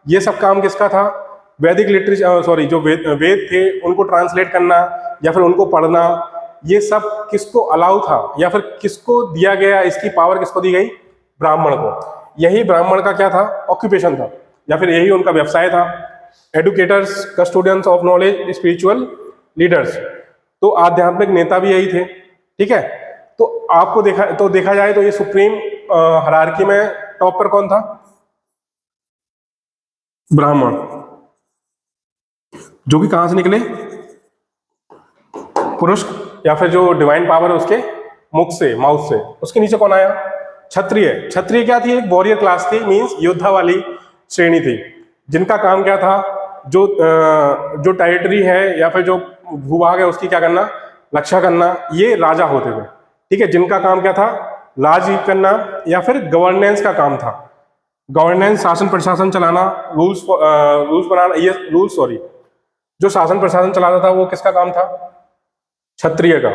ये सब काम किसका था, वैदिक लिटरेचर, जो वेद थे उनको ट्रांसलेट करना या फिर उनको पढ़ना, ये सब किसको अलाउ था या फिर किसको दिया गया, इसकी पावर किसको दी गई, ब्राह्मण को। यही ब्राह्मण का क्या था, ऑक्यूपेशन था, या फिर यही उनका व्यवसाय था। Educators, custodians of knowledge, spiritual leaders, तो आध्यात्मिक नेता भी यही थे। ठीक है, तो आपको देखा जाए तो ये सुप्रीम हायरार्की में टॉप पर कौन था, ब्राह्मण, जो कि कहां से निकले, पुरुष या फिर जो डिवाइन पावर है उसके मुख से, माउथ से। उसके नीचे कौन आया, क्षत्रिय। क्षत्रिय क्या थी, एक वॉरियर क्लास थी, मींस योद्धा वाली, श्रेणी थी, जिनका काम क्या था, जो टेरिटरी है या फिर जो भूभाग है उसकी क्या करना, रक्षा करना, ये राजा होते थे। ठीक है, जिनका काम क्या था, राज करना या फिर गवर्नेंस का काम था। गवर्नेंस, शासन प्रशासन चलाना, रूल्स बनाना, ये रूल्स सॉरी जो शासन प्रशासन चलाता था वो किसका काम था, क्षत्रिय का।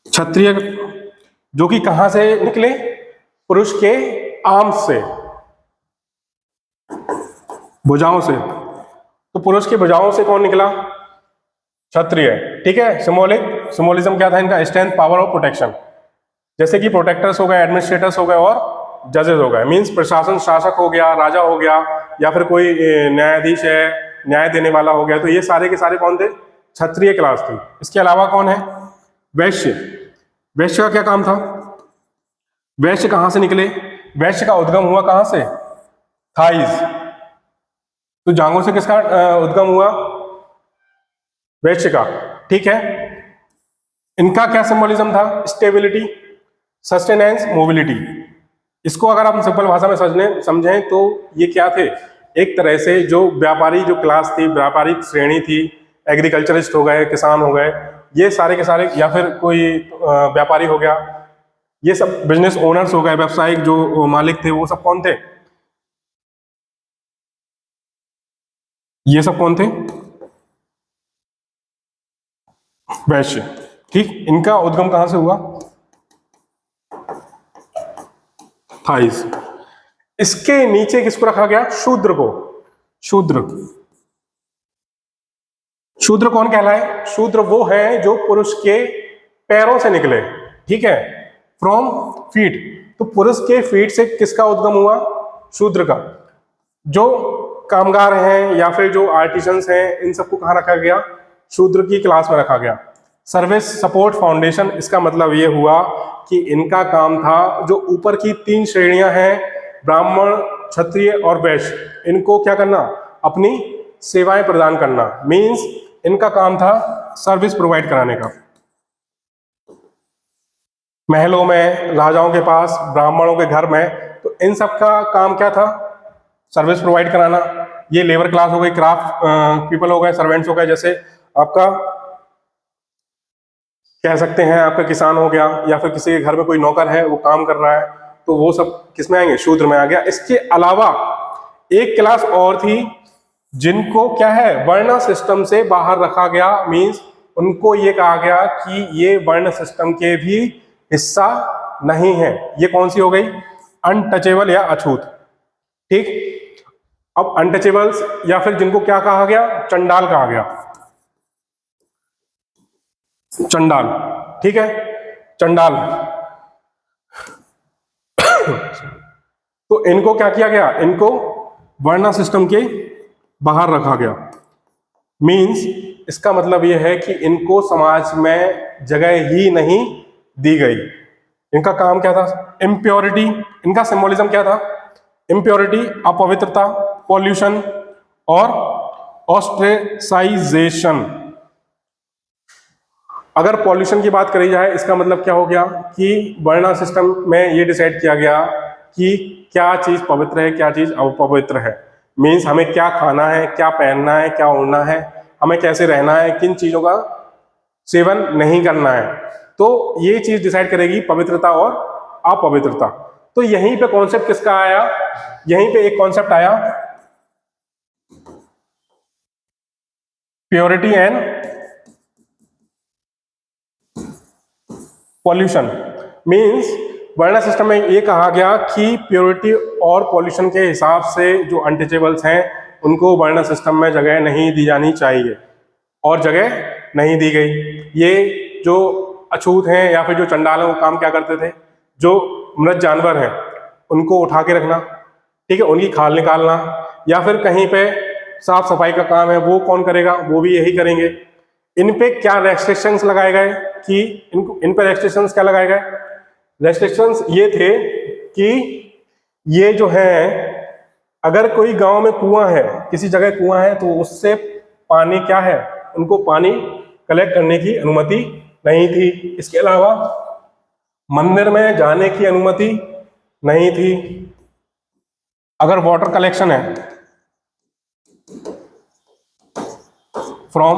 क्षत्रिय जो कि कहां से निकले, पुरुष के आर्म्स से, भुजाओं से। तो पुरुष की भुजाओं से कौन निकला, क्षत्रिय। ठीक है, सिंबोलिज्म क्या था इनका, स्ट्रेंथ, पावर और प्रोटेक्शन। जैसे कि प्रोटेक्टर्स हो गए, एडमिनिस्ट्रेटर्स हो गए और जजेस हो गए। मींस प्रशासन, शासक हो गया, राजा हो गया, या फिर कोई न्यायाधीश है, न्याय देने वाला हो गया। तो ये सारे के सारे कौन थे, क्षत्रिय क्लास थी। इसके अलावा कौन है, वैश्य। वैश्य का क्या काम था, वैश्य कहां से निकले, वैश्य का उद्गम हुआ कहां से, थाइज। तो जांघों से किसका उद्गम हुआ, वैश्य का। ठीक है, इनका क्या सिंबोलिज्म था, स्टेबिलिटी, सस्टेनेंस, मोबिलिटी। इसको अगर आप सिंपल भाषा में समझें तो ये क्या थे, एक तरह से जो व्यापारी जो क्लास थी, व्यापारिक श्रेणी थी, एग्रीकल्चरिस्ट हो गए, किसान हो गए, ये सारे के सारे, या फिर कोई व्यापारी हो गया, ये सब बिजनेस ओनर्स हो गए, व्यवसायिक जो मालिक थे, वो सब कौन थे, ये सब कौन थे, वैश्य। ठीक, इनका उद्गम कहां से हुआ, थाइस। इसके नीचे किसको रखा गया, शूद्र को। शूद्र, शूद्र कौन कहलाए, शूद्र वो है जो पुरुष के पैरों से निकले। ठीक है, फ्रॉम फीट। तो पुरुष के फीट से किसका उद्गम हुआ, शूद्र का। जो कामगार हैं या फिर जो आर्टिसंस हैं, इन सबको कहाँ रखा गया, शूद्र की क्लास में रखा गया। सर्विस सपोर्ट फाउंडेशन, इसका मतलब ये हुआ कि इनका काम था, जो ऊपर की 3 श्रेणियां हैं, ब्राह्मण, क्षत्रिय और वैश्य, इनको क्या करना, अपनी सेवाएं प्रदान करना। मींस इनका काम था सर्विस प्रोवाइड कराने का। महलों में, राजाओं के पास, ब्राह्मणों के घर में, तो इन सब का काम क्या था, सर्विस प्रोवाइड कराना। ये लेबर क्लास हो गई, क्राफ्ट पीपल हो गए, सर्वेंट्स हो गए, जैसे आपका कह सकते हैं आपका किसान हो गया, या फिर किसी के घर में कोई नौकर है वो काम कर रहा है, तो वो सब किस में आएंगे, शूद्र में आ गया। इसके अलावा एक क्लास और थी जिनको क्या है, वर्ण सिस्टम से बाहर रखा गया। मींस उनको ये कहा गया कि ये वर्ण सिस्टम के भी हिस्सा नहीं है। ये कौन सी हो गई, अनटचेबल या अछूत। ठीक, अब अनटचेबल्स या फिर जिनको क्या कहा गया, चंडाल कहा गया, चंडाल। ठीक है, चंडाल। तो इनको क्या किया गया, इनको वर्ण सिस्टम के बाहर रखा गया। मींस इसका मतलब यह है कि इनको समाज में जगह ही नहीं दी गई। इनका काम क्या था, इम्प्योरिटी। इनका सिंबोलिज्म क्या था, इम्प्योरिटी, अपवित्रता, पॉल्यूशन और ऑस्ट्रेसाइजेशन। अगर पॉल्यूशन की बात करी जाए, इसका मतलब क्या हो गया कि वर्ण सिस्टम में ये डिसाइड किया गया कि क्या चीज पवित्र है, क्या चीज अपवित्र है। मीन्स हमें क्या खाना है, क्या पहनना है, क्या ओढ़ना है, हमें कैसे रहना है, किन चीजों का सेवन नहीं करना है। तो ये चीज डिसाइड करेगी पवित्रता और अपवित्रता। तो यहीं पे कॉन्सेप्ट किसका आया, यहीं पे एक कॉन्सेप्ट आया, प्योरिटी एंड पॉल्यूशन। मींस वर्ण सिस्टम में ये कहा गया कि प्योरिटी और पॉल्यूशन के हिसाब से जो अनटचेबल्स हैं उनको वर्ण सिस्टम में जगह नहीं दी जानी चाहिए, और जगह नहीं दी गई। ये जो अछूत हैं या फिर जो चंडाल हैं, वो काम क्या करते थे, जो मृत जानवर हैं उनको उठा के रखना, ठीक है, उनकी खाल निकालना, या फिर कहीं पे साफ सफाई का काम है, वो कौन करेगा, वो भी यही करेंगे। इन पे क्या रेस्ट्रिक्शंस लगाए गए कि इन पे रेस्ट्रिक्शंस क्या लगाए गए, रेस्ट्रिक्शंस ये थे कि ये जो है, अगर कोई गांव में कुआं है, किसी जगह कुआं है, तो उससे पानी क्या है, उनको पानी कलेक्ट करने की अनुमति नहीं थी। इसके अलावा मंदिर में जाने की अनुमति नहीं थी। अगर वाटर कलेक्शन है फ्रॉम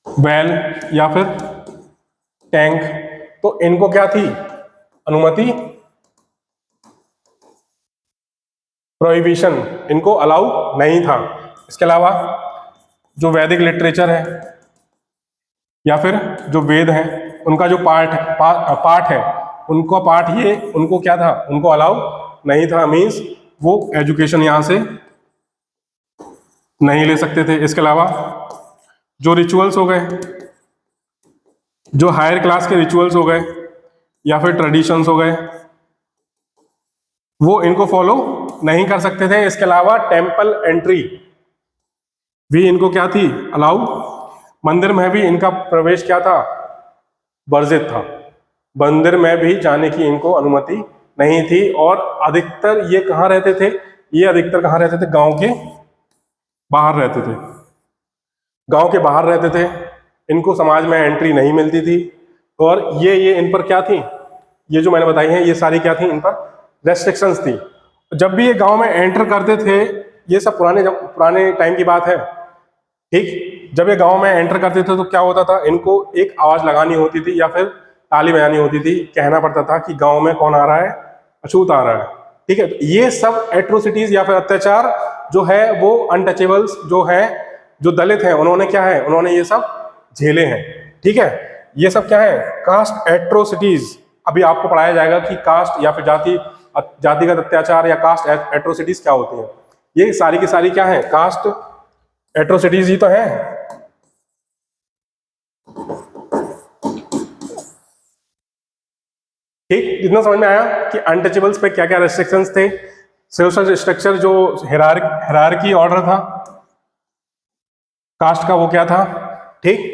वेल या फिर टैंक, तो इनको क्या थी अनुमति, प्रोहिबिशन, इनको अलाउ नहीं था। इसके अलावा जो वैदिक लिटरेचर है या फिर जो वेद है उनका जो पाठ है उनको पाठ ये उनको क्या था, उनको अलाउ नहीं था, मीन्स वो एजुकेशन यहाँ से नहीं ले सकते थे। इसके अलावा जो रिचुअल्स हो गए, जो हायर क्लास के रिचुअल्स हो गए या फिर ट्रेडिशंस हो गए, वो इनको फॉलो नहीं कर सकते थे। इसके अलावा टेम्पल एंट्री भी इनको क्या थी, अलाउ, मंदिर में भी इनका प्रवेश क्या था, वर्जित था। मंदिर में भी जाने की इनको अनुमति नहीं थी। और अधिकतर ये कहाँ रहते थे, ये अधिकतर कहाँ रहते थे, गांव के बाहर रहते थे, गांव के बाहर रहते थे, इनको समाज में एंट्री नहीं मिलती थी। और ये इन पर क्या थी, ये जो मैंने बताई हैं ये सारी क्या थी, इन पर रेस्ट्रिक्शंस थी। जब भी ये गांव में एंटर करते थे, ये सब पुराने टाइम की बात है, ठीक। जब ये गांव में एंटर करते थे तो क्या होता था, इनको एक आवाज लगानी होती थी या फिर ताली बजानी होती थी, कहना पड़ता था कि गांव में कौन आ रहा है, अछूत आ रहा है, ठीक है। तो ये सब एट्रोसिटीज या फिर अत्याचार जो है वो अनटचेबल्स जो है, जो दलित हैं, उन्होंने क्या है, उन्होंने ये सब झेले हैं, ठीक है। ये सब क्या है, कास्ट एट्रोसिटीज। अभी आपको पढ़ाया जाएगा कि कास्ट या फिर जातिगत अत्याचार या कास्ट एट्रोसिटीज क्या होती हैं। ये सारी की सारी क्या है, कास्ट एट्रोसिटीज ही तो है। ठीक, इतना समझ में आया कि अनटचेबल्स पे क्या क्या रेस्ट्रिक्शंस थे। सोशल स्ट्रक्चर जो हिरार्की ऑर्डर था कास्ट का, वो क्या था, ठीक।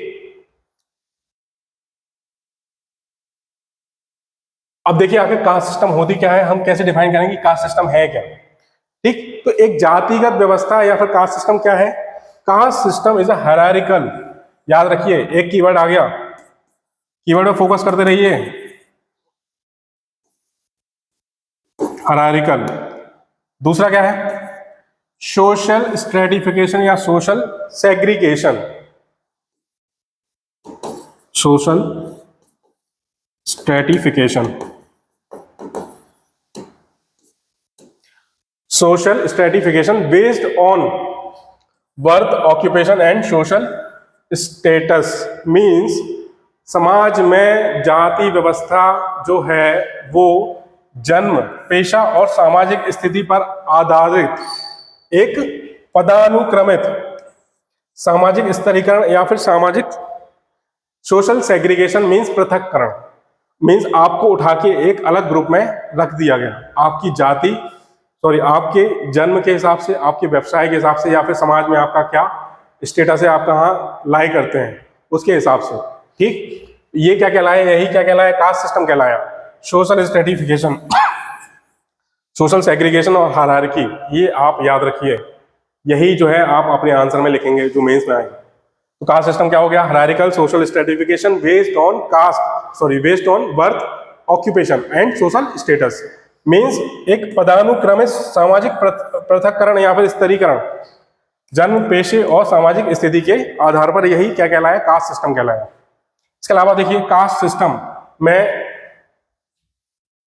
अब देखिए आखिर कास्ट सिस्टम होती क्या है, हम कैसे डिफाइन करेंगे कि कास्ट सिस्टम है क्या, ठीक। तो एक जातिगत व्यवस्था या फिर कास्ट सिस्टम क्या है, caste system is a hierarchical, याद रखिए एक कीवर्ड आ गया, कीवर्ड पे फोकस करते रहिए, हायरार्किकल। दूसरा क्या है, सोशल स्ट्रेटिफिकेशन या social segregation, social stratification, social stratification based on birth, occupation and social status. Means समाज में जाति व्यवस्था जो है वो जन्म, पेशा और सामाजिक स्थिति पर आधारित एक पदानुक्रमित सामाजिक स्तरीकरण या फिर सामाजिक सोशल सेग्रीगेशन मीन्स पृथककरण, मीन्स आपको उठा के एक अलग ग्रुप में रख दिया गया, आपकी जाति आपके जन्म के हिसाब से, आपके व्यवसाय के हिसाब से या फिर समाज में आपका क्या स्टेटस है, आप कहाँ लाई करते हैं उसके हिसाब से, ठीक। ये क्या कहलाया, यही क्या कहलाया, कास्ट सिस्टम कहलाया। सोशल स्ट्रेटिफिकेशन, सोशल सेग्रीगेशन और हायरार्की, ये आप याद रखिए, यही जो है आप अपने आंसर में लिखेंगे जो मेंस में आएंगे। तो कास्ट सिस्टम क्या हो गया, hierarchical social stratification based on based on birth, occupation and social status. Means एक पदानुक्रमित सामाजिक पृथक्करण या फिर स्तरीकरण, जन्म, पेशे और सामाजिक स्थिति के आधार पर, यही क्या कहलाया, कास्ट सिस्टम कहलाया। इसके अलावा देखिए कास्ट सिस्टम में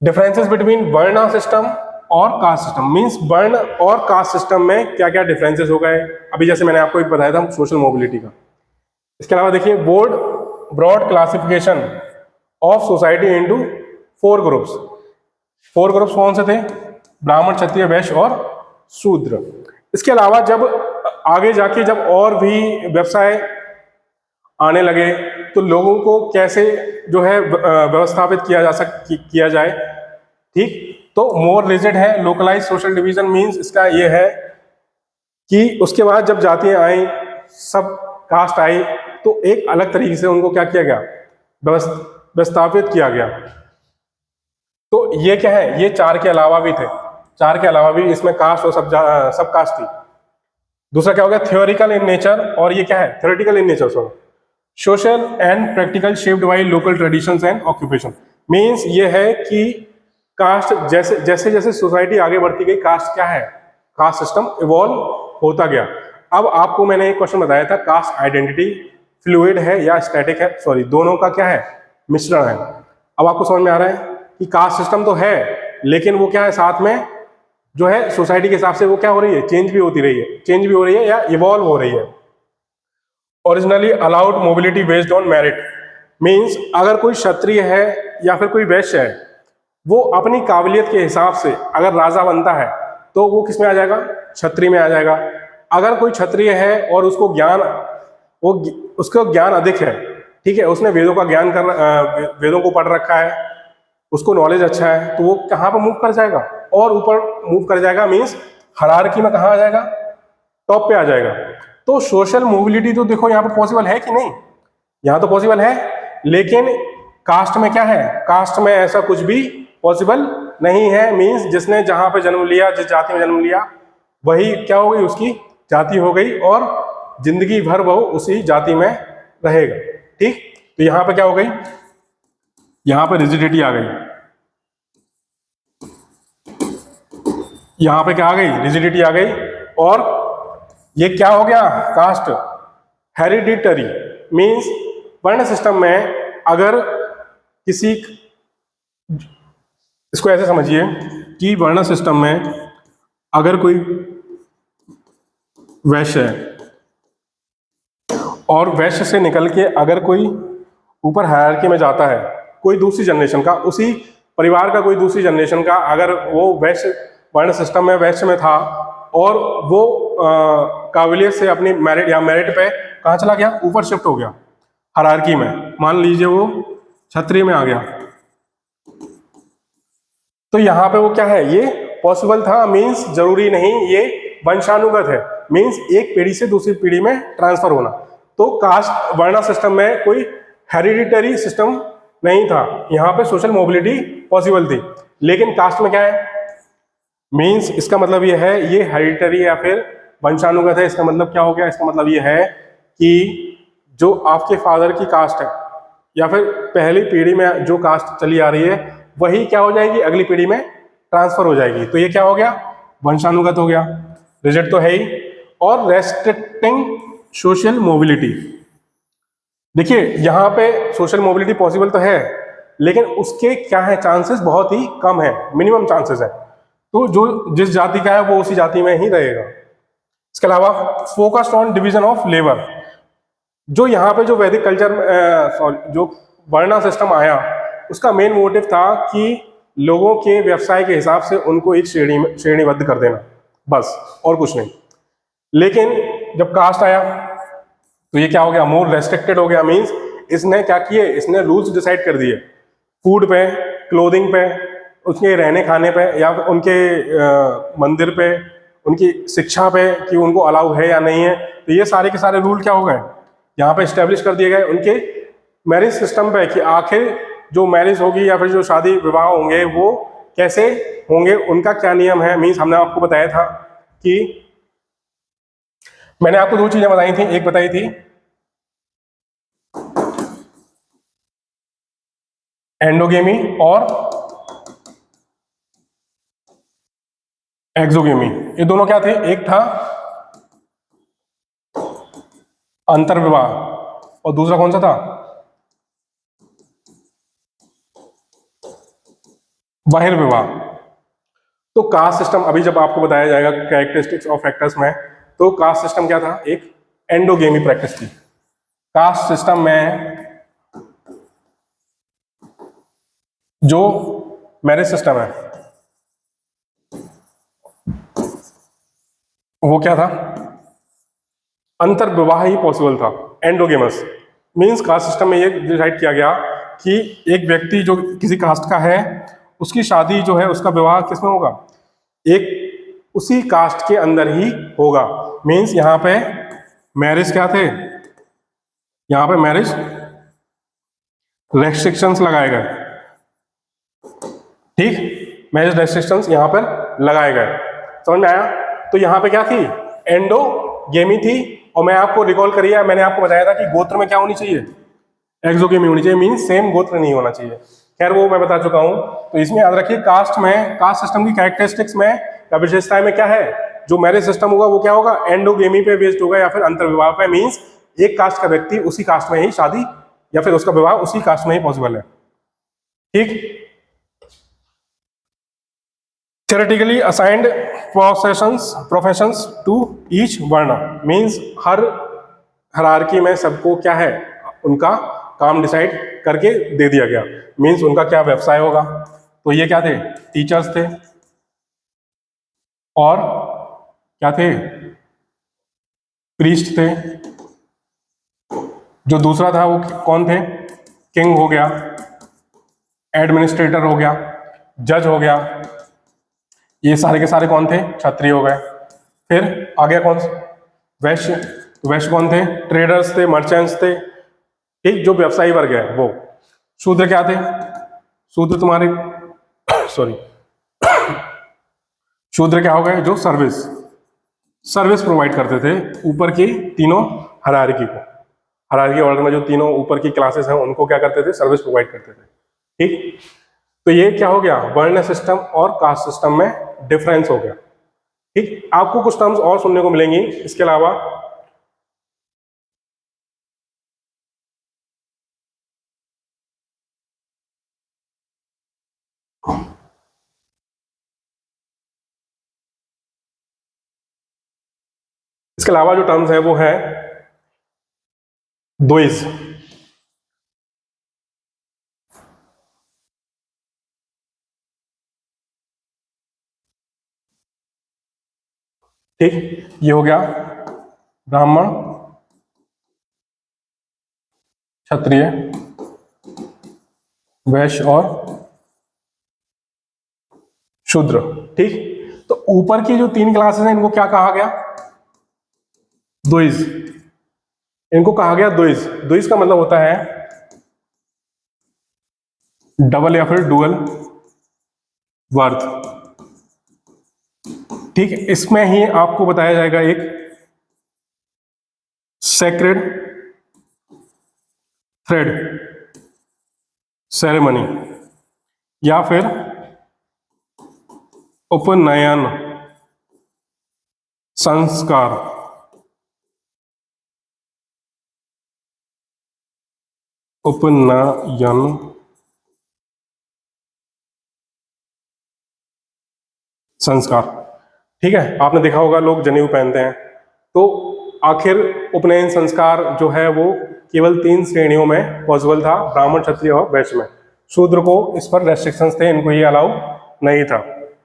डिफरेंसेस बिटवीन वर्ण सिस्टम और कास्ट सिस्टम, मीन्स वर्ण और कास्ट सिस्टम में क्या क्या डिफरेंसेस हो गए, अभी जैसे मैंने आपको एक बताया था सोशल मोबिलिटी का। इसके अलावा देखिए broad classification of society into 4 groups. 4 groups कौन से थे, ब्राह्मण, क्षत्रिय, वैश्य और शूद्र। इसके अलावा जब आगे जाके जब और भी व्यवसाय आने लगे तो लोगों को कैसे जो है व्यवस्थापित किया जाए, ठीक। तो मोर रिजिड है लोकलाइज सोशल डिवीजन, मींस इसका ये है कि उसके बाद जब जातियां आई, सब कास्ट आई, तो एक अलग तरीके से उनको क्या किया गया, व्यवस्थापित किया गया। तो ये क्या है, ये 4 के अलावा भी थे, 4 के अलावा भी इसमें कास्ट और सब कास्ट थी। दूसरा क्या हो गया, थ्योरिकल इन नेचर, और ये क्या है, theoretical in nature, social and practical shaped by local traditions and occupation. Means ये है कि कास्ट जैसे जैसे जैसे सोसाइटी आगे बढ़ती गई, कास्ट क्या है, कास्ट सिस्टम इवॉल्व होता गया। अब आपको मैंने एक क्वेश्चन बताया था, कास्ट आइडेंटिटी फ्लूइड है या स्टैटिक है, सॉरी दोनों का क्या है, मिश्रण है। अब आपको समझ में आ रहा है कि कास्ट सिस्टम तो है, लेकिन वो क्या है, साथ में जो है सोसाइटी के हिसाब से वो क्या हो रही है, चेंज भी होती रही है, चेंज भी हो रही है या इवॉल्व हो रही है। Originally allowed mobility based on merit. Means अगर कोई क्षत्रिय है या फिर कोई वैश्य है, वो अपनी काबिलियत के हिसाब से अगर राजा बनता है तो वो किस में आ जाएगा, क्षत्रिय में आ जाएगा। अगर कोई क्षत्रिय है और उसको ज्ञान, वो उसका ज्ञान अधिक है, ठीक है, उसने वेदों का ज्ञान वेदों को पढ़ रखा है, उसको नॉलेज अच्छा है, तो वो कहाँ पर मूव कर जाएगा, और ऊपर मूव कर जाएगा। मीन्स हायरार्की में कहाँ आ जाएगा, टॉप पे आ जाएगा। तो सोशल मोबिलिटी तो देखो यहाँ पर पॉसिबल है कि नहीं, यहाँ तो पॉसिबल है, लेकिन कास्ट में क्या है, कास्ट में ऐसा कुछ भी पॉसिबल नहीं है। मीन्स जिसने जहां पे जन्म लिया, जिस जाति में जन्म लिया, वही क्या हो गई, उसकी जाति हो गई, और जिंदगी भर वो उसी जाति में रहेगा। ठीक, तो यहां पे क्या हो गई, यहां पे रिजिडिटी आ गई, यहां पे क्या आ गई, रिजिडिटी आ गई। और ये क्या हो गया, कास्ट हेरिडिटरी। मीन्स वर्ण सिस्टम में अगर किसी, इसको ऐसे समझिए कि वर्ण सिस्टम में अगर कोई वैश्य है और वैश्य से निकल के अगर कोई ऊपर हायरार्की में जाता है, कोई दूसरी जनरेशन का, उसी परिवार का कोई दूसरी जनरेशन का, अगर वो वैश्य वर्ण सिस्टम में वैश्य में था और वो काबिलियत से अपनी मेरिट या मेरिट पे कहाँ चला गया, ऊपर शिफ्ट हो गया हायरार्की में, मान लीजिए वो क्षत्रिय में आ गया, तो यहाँ पे वो क्या है, ये पॉसिबल था। मीन्स जरूरी नहीं, ये वंशानुगत है। मीन्स एक पीढ़ी से दूसरी पीढ़ी में ट्रांसफर होना। तो कास्ट वर्ण सिस्टम में कोई हेरिडिटरी सिस्टम नहीं था, यहाँ पे सोशल मोबिलिटी पॉसिबल थी। लेकिन कास्ट में क्या है, मीन्स इसका मतलब ये है, ये हेरिडिटरी या फिर वंशानुगत है। इसका मतलब क्या हो गया, इसका मतलब ये है कि जो आपके फादर की कास्ट है या फिर पहली पीढ़ी में जो कास्ट चली आ रही है, वही क्या हो जाएगी, अगली पीढ़ी में ट्रांसफर हो जाएगी। तो ये क्या हो गया, वंशानुगत हो गया, रिजल्ट तो है ही। और रेस्ट्रिक्टिंग सोशल मोबिलिटी, देखिए यहाँ पे सोशल मोबिलिटी पॉसिबल तो है, लेकिन उसके क्या है, चांसेस बहुत ही कम है, मिनिमम चांसेस है। तो जो जिस जाति का है वो उसी जाति में ही रहेगा। इसके अलावा focused on division of labour, जो यहाँ पे जो वैदिक कल्चर सॉरी जो वर्णा सिस्टम आया, उसका मेन मोटिव था कि लोगों के व्यवसाय के हिसाब से उनको एक श्रेणीबद्ध कर देना, बस, और कुछ नहीं। लेकिन जब कास्ट आया तो ये क्या हो गया, मोर रेस्ट्रिक्टेड हो गया। मीन्स इसने क्या किए, इसने रूल्स डिसाइड कर दिए, फूड पे, क्लोथिंग पे, उसके रहने खाने पे, या उनके मंदिर पे, उनकी शिक्षा पे कि उनको अलाउ है या नहीं है। तो ये सारे के सारे रूल क्या हो गए, यहाँ पे स्टेब्लिश कर दिए गए। उनके मैरिज सिस्टम पे कि आखिर जो मैरिज होगी या फिर जो शादी विवाह होंगे वो कैसे होंगे, उनका क्या नियम है। मीन्स हमने आपको बताया था कि मैंने आपको दो चीजें बताई थी, एक बताई थी एंडोगेमी और एक्सोगेमी। ये दोनों क्या थे, एक था अंतर्विवाह और दूसरा कौन सा था, बहिर्विवाह। तो कास्ट सिस्टम अभी जब आपको बताया जाएगा कैरेक्टरिस्टिक्स और फैक्टर्स में, तो कास्ट सिस्टम क्या था, एक एंडोगेमी प्रैक्टिस थी। कास्ट सिस्टम में जो मैरिज सिस्टम है वो क्या था, अंतर्विवाह ही पॉसिबल था, एंडोगेमस। मीन्स कास्ट सिस्टम में ये डिसाइड किया गया कि एक व्यक्ति जो किसी कास्ट का है, उसकी शादी जो है, उसका विवाह किसमें होगा, एक उसी कास्ट के अंदर ही होगा। मीन्स यहाँ पे मैरिज क्या थे, यहाँ पे मैरिज रेस्ट्रिक्शंस लगाए गए, ठीक, मैरिज रेस्ट्रिक्शंस यहाँ पर लगाए गए, समझ में आया। तो यहाँ पे क्या थी, एंडोगेमी थी, और मैं आपको रिकॉल करिए, मैंने आपको बताया था कि गोत्र में क्या होनी चाहिए, एक्सोगेमी होनी चाहिए, मीन सेम गोत्र नहीं होना चाहिए। खैर वो मैं बता चुका हूं। तो इसमें याद रखिए कास्ट में, कास्ट सिस्टम की कैरेक्टरिस्टिक्स में या विशेषताएं में क्या है, जो मैरिज सिस्टम होगा वो क्या होगा, एंडोगेमी पे बेस्ड होगा या फिर अंतर्विवाह पे, मीन्स एक कास्ट का व्यक्ति उसी कास्ट में ही शादी या फिर उसका विवाह उसी कास्ट में ही पॉसिबल है। ठीक। Theoretically assigned professions to each varna, means हर हायरार्की में सबको क्या है, उनका काम डिसाइड करके दे दिया गया, मीन्स उनका क्या व्यवसाय होगा। तो ये क्या थे, टीचर्स थे, और क्या थे, प्रीस्ट थे। जो दूसरा था वो कौन थे, किंग हो गया, एडमिनिस्ट्रेटर हो गया, जज हो गया, ये सारे के सारे कौन थे, क्षत्रिय हो गए। फिर आ गया कौन, वैश्य। वैश्य कौन थे, ट्रेडर्स थे, मर्चेंट्स थे। ठीक, जो व्यवसायी वर्ग है वो। शूद्र क्या थे, शूद्र तुम्हारे सॉरी शूद्र क्या हो गए, जो सर्विस प्रोवाइड करते थे ऊपर की तीनों हायरार्की को, हायरार्की ऑर्डर में जो तीनों ऊपर की क्लासेस हैं उनको क्या करते थे, सर्विस प्रोवाइड करते थे। ठीक, तो ये क्या हो गया, वर्ण सिस्टम और कास्ट सिस्टम में डिफरेंस हो गया। ठीक, आपको कुछ टर्म्स और सुनने को मिलेंगी इसके अलावा। इसके अलावा जो टर्म्स है वो है द्विज। ठीक, ये हो गया ब्राह्मण, क्षत्रिय, वैश्य और शूद्र। ठीक, तो ऊपर की जो तीन क्लासेस हैं इनको क्या कहा गया, द्विज। इनको कहा गया द्विज। द्विज का मतलब होता है डबल या फिर डुअल वर्थ। ठीक, इसमें ही आपको बताया जाएगा एक सेक्रेड थ्रेड सेरेमनी या फिर उपनयन संस्कार। उपनयन संस्कार। ठीक है, आपने देखा होगा लोग जनेऊ पहनते हैं, तो आखिर उपनयन संस्कार जो है वो केवल 3 श्रेणियों में पॉसिबल था, ब्राह्मण, क्षत्रिय और वैश्य में। शूद्र को इस पर रेस्ट्रिक्शंस थे, इनको ये अलाउ नहीं था।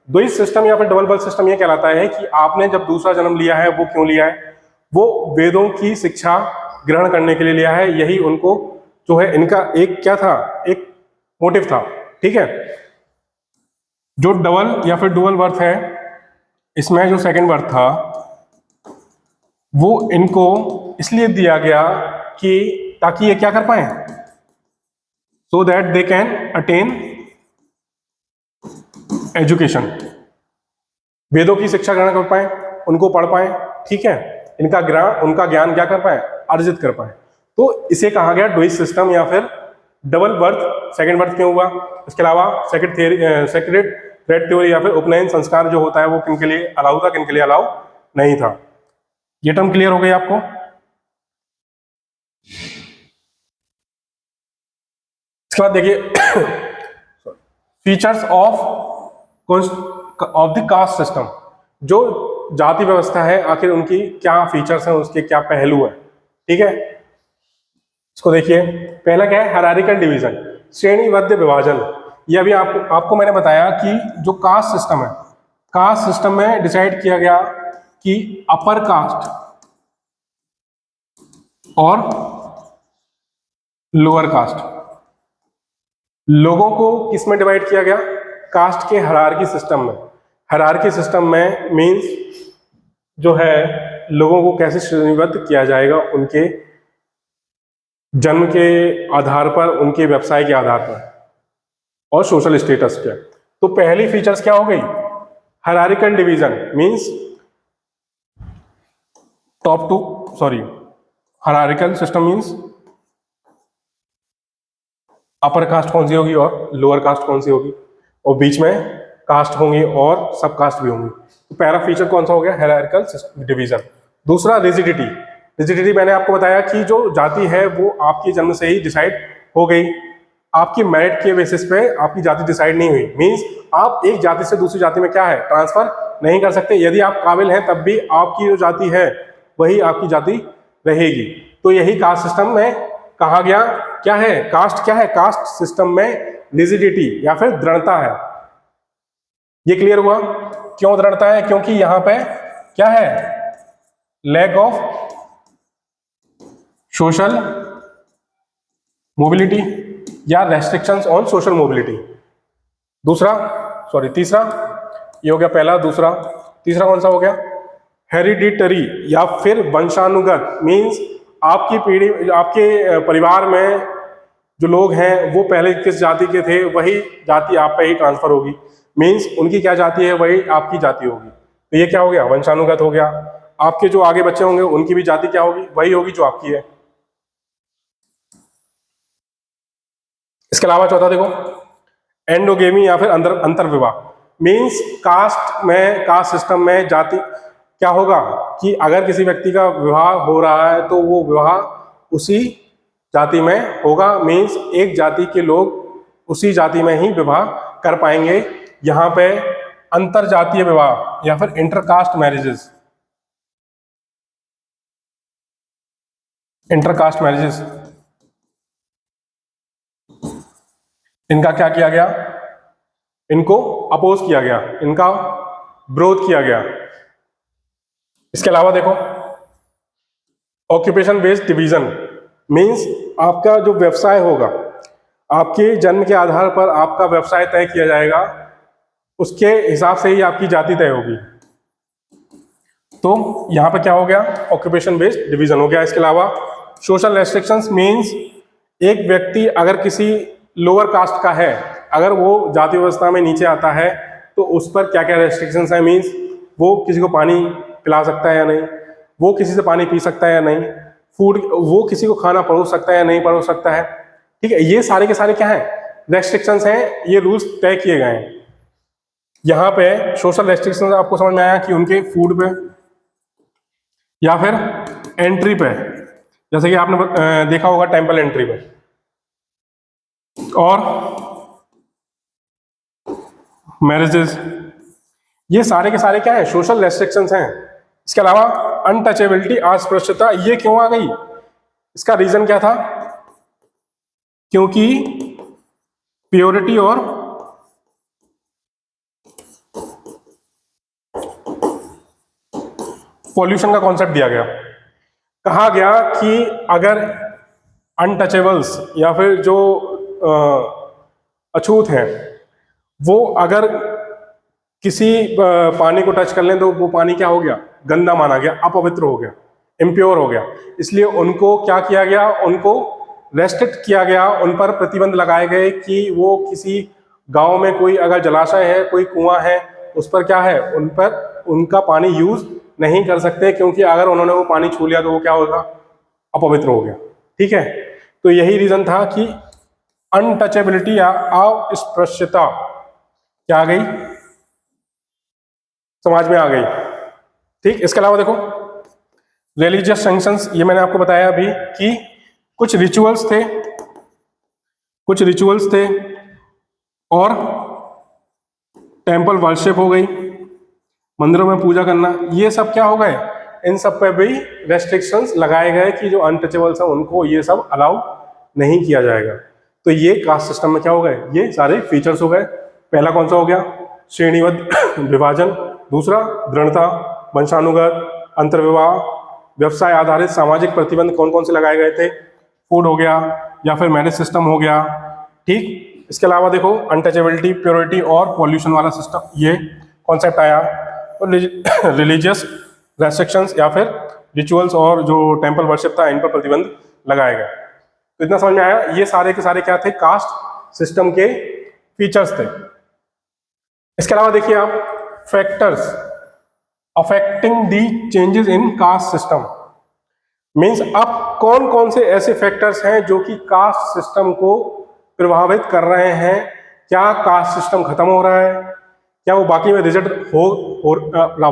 द्विज सिस्टम या फिर डबल बर्थ सिस्टम ये कहलाता है कि आपने जब दूसरा जन्म लिया है वो क्यों लिया है, वो वेदों की शिक्षा ग्रहण करने के लिए लिया है। यही उनको जो है इनका एक क्या था, एक मोटिव था। ठीक है, जो डबल या फिर डुअल बर्थ है इसमें जो सेकंड बर्थ था वो इनको इसलिए दिया गया कि ताकि ये क्या कर पाए, so that they can attain education, वेदों की शिक्षा ग्रहण कर पाए, उनको पढ़ पाए। ठीक है, उनका ज्ञान क्या कर पाए, अर्जित कर पाए। तो इसे कहा गया द्विज सिस्टम या फिर डबल बर्थ। सेकंड बर्थ क्यों हुआ, इसके अलावा सेक्रेड थ्रेड थ्योरी या फिर उपनयन संस्कार जो होता है वो किनके लिए अलाउ था, किनके लिए अलाउ नहीं था। ये टर्म क्लियर हो गई आपको। इसके बाद देखिए features of the caste system, जो जाति व्यवस्था है आखिर उनकी क्या फीचर्स हैं, उसके क्या पहलू हैं। ठीक है, इसको देखिए। पहला क्या है, हायरार्किकल डिवीजन, श्रेणीबद्ध विभाजन। ये अभी आपको मैंने बताया कि जो कास्ट सिस्टम है, कास्ट सिस्टम में डिसाइड किया गया कि अपर कास्ट और लोअर कास्ट, लोगों को किस में डिवाइड किया गया, कास्ट के हायरार्की सिस्टम में। हायरार्की सिस्टम में मींस जो है लोगों को कैसे श्रेणीबद्ध किया जाएगा, उनके जन्म के आधार पर, उनके व्यवसाय के आधार पर और सोशल स्टेटस पे। तो पहली फीचर्स क्या हो गई, hierarchical division means top to sorry, hierarchical system means upper caste कौन सी होगी और लोअर कास्ट कौन सी होगी, और बीच में कास्ट होंगी और सब कास्ट भी होंगी। तो पहला फीचर कौन सा हो गया, हायरार्किकल डिवीजन। दूसरा रिजिडिटी। रिजिडिटी मैंने आपको बताया कि जो जाति है वो आपकी जन्म से ही डिसाइड हो गई, आपकी मेरिट के बेसिस पे आपकी जाति डिसाइड नहीं हुई। मींस आप एक जाति से दूसरी जाति में क्या है, ट्रांसफर नहीं कर सकते। यदि आप काबिल हैं तब भी आपकी जो जाति है वही आपकी जाति रहेगी। तो यही कास्ट सिस्टम में कहा गया। क्या है कास्ट, क्या है कास्ट सिस्टम में रिजिडिटी या फिर दृढ़ता है। ये क्लियर हुआ क्यों दृढ़ता है, क्योंकि यहां पे क्या है, लैक ऑफ सोशल मोबिलिटी या रेस्ट्रिक्शंस ऑन सोशल मोबिलिटी। दूसरा सॉरी तीसरा, ये हो गया पहला। दूसरा, तीसरा कौन सा हो गया, हेरिडिटरी या फिर वंशानुगत। मींस आपकी पीढ़ी, आपके परिवार में जो लोग हैं वो पहले किस जाति के थे वही जाति आप पे ही ट्रांसफर होगी। मींस उनकी क्या जाति है वही आपकी जाति होगी। तो ये क्या हो गया, वंशानुगत हो गया। आपके जो आगे बच्चे होंगे उनकी भी जाति क्या होगी, वही होगी जो आपकी है। इसके अलावा चौथा देखो, एंडोगेमी या फिर अंतर विवाह। मींस कास्ट में, कास्ट सिस्टम में जाति क्या होगा कि अगर किसी व्यक्ति का विवाह हो रहा है तो वो विवाह उसी जाति में होगा। मींस एक जाति के लोग उसी जाति में ही विवाह कर पाएंगे। यहां पे अंतर जातीय विवाह या फिर इंटरकास्ट मैरिजेस, इंटरकास्ट मैरिजेस, इनका क्या किया गया, इनको अपोज किया गया, इनका विरोध किया गया। इसके अलावा देखो, ऑक्यूपेशन बेस्ड डिवीजन। मींस आपका जो व्यवसाय होगा, आपके जन्म के आधार पर आपका व्यवसाय तय किया जाएगा, उसके हिसाब से ही आपकी जाति तय होगी। तो यहां पर क्या हो गया, ऑक्यूपेशन बेस्ड डिवीजन हो गया। इसके अलावा सोशल रेस्ट्रिक्शंस। मींस एक व्यक्ति अगर किसी लोअर कास्ट का है, अगर वो जाति व्यवस्था में नीचे आता है तो उस पर क्या क्या रेस्ट्रिक्शंस है। मींस वो किसी को पानी पिला सकता है या नहीं, वो किसी से पानी पी सकता है या नहीं, फूड वो किसी को खाना परोस सकता है या नहीं परोस सकता है। ठीक है, ये सारे के सारे क्या है, रेस्ट्रिक्शंस हैं, ये रूल्स तय किए गए हैं। यहाँ पे सोशल रेस्ट्रिक्शंस आपको समझ में आया कि उनके फूड पे या फिर एंट्री पे, जैसे कि आपने देखा होगा टेंपल एंट्री पे, और मैरिजेस, ये सारे के सारे क्या है, सोशल रेस्ट्रिक्शंस हैं। इसके अलावा अनटचेबिलिटी, अस्पृश्यता, ये क्यों आ गई, इसका रीजन क्या था, क्योंकि प्योरिटी और पॉल्यूशन का कॉन्सेप्ट दिया गया। कहा गया कि अगर अनटचेबल्स या फिर जो अछूत हैं वो अगर किसी पानी को टच कर लें तो वो पानी क्या हो गया, गंदा माना गया, अपवित्र हो गया, इम्प्योर हो गया। इसलिए उनको क्या किया गया, उनको रेस्ट्रिक्ट किया गया, उन पर प्रतिबंध लगाए गए कि वो किसी गांव में कोई अगर जलाशय है, कोई कुआं है, उस पर क्या है, उन पर उनका पानी यूज नहीं कर सकते, क्योंकि अगर उन्होंने वो पानी छू लिया तो वो क्या होगा, अपवित्र हो गया। ठीक है, तो यही रीजन था कि अनटचेबिलिटी या अस्पृश्यता क्या आ गई, समाज में आ गई। ठीक, इसके अलावा देखो रिलीजियस सैंक्शंस, ये मैंने आपको बताया अभी कि कुछ रिचुअल्स थे, कुछ रिचुअल्स थे और टेंपल वर्शिप हो गई, मंदिरों में पूजा करना, ये सब क्या हो गए, इन सब पे भी रेस्ट्रिक्शंस लगाए गए कि जो अनटचेबल्स हैं उनको ये सब अलाउ नहीं किया जाएगा। तो ये कास्ट सिस्टम में क्या हो गए, ये सारे फीचर्स हो गए। पहला कौन सा हो गया, श्रेणीबद्ध विभाजन। दूसरा दृढ़ता, वंशानुगत, अंतर्विवाह, व्यवसाय आधारित सामाजिक प्रतिबंध कौन कौन से लगाए गए थे, फूड हो गया या फिर मैरिज सिस्टम हो गया। ठीक, इसके अलावा देखो अनटचेबिलिटी, प्योरिटी और पॉल्यूशन वाला सिस्टम, ये कॉन्सेप्ट आया। और रिलीजियस रेस्ट्रिक्शंस या फिर रिचुअल्स और जो टेंपल वर्शिप था इन पर प्रतिबंध लगाए गए। तो इतना समझ में आया, ये सारे के सारे क्या थे, कास्ट सिस्टम के फीचर्स थे। इसके अलावा देखिए आप factors affecting the changes in caste system. Means अब कौन कौन से ऐसे फैक्टर्स हैं जो कि कास्ट सिस्टम को प्रभावित कर रहे हैं? क्या कास्ट सिस्टम खत्म हो रहा है? क्या वो बाकी में रिजिड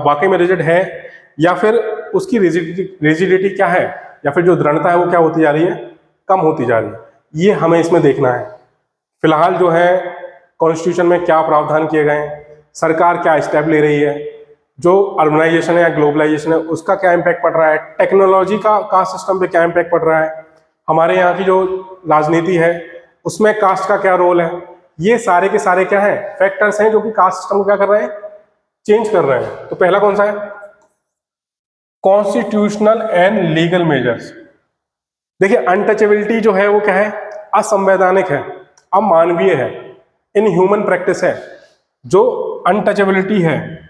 बाकी में रिजिड है, या फिर उसकी रिजिडिटी क्या है, या फिर जो दृढ़ता है वो क्या होती जा रही है? कम होती जा रही है। ये हमें इसमें देखना है। फिलहाल जो है कॉन्स्टिट्यूशन में क्या प्रावधान किए गए हैं, सरकार क्या स्टेप ले रही है, जो अर्बनाइजेशन है या ग्लोबलाइजेशन है उसका क्या इम्पैक्ट पड़ रहा है, टेक्नोलॉजी का कास्ट सिस्टम पे क्या इम्पैक्ट पड़ रहा है, हमारे यहाँ की जो राजनीति है उसमें कास्ट का क्या रोल है, ये सारे के सारे क्या है? फैक्टर्स हैं जो कि कास्ट सिस्टम को क्या कर रहे हैं? चेंज कर रहे हैं। तो पहला कौन सा है? Constitutional and legal measures. देखिए, अनटचेबिलिटी जो है वो क्या है? असंवैधानिक है, अमानवीय है, इनह्यूमन प्रैक्टिस है। जो अनटचेबिलिटी है,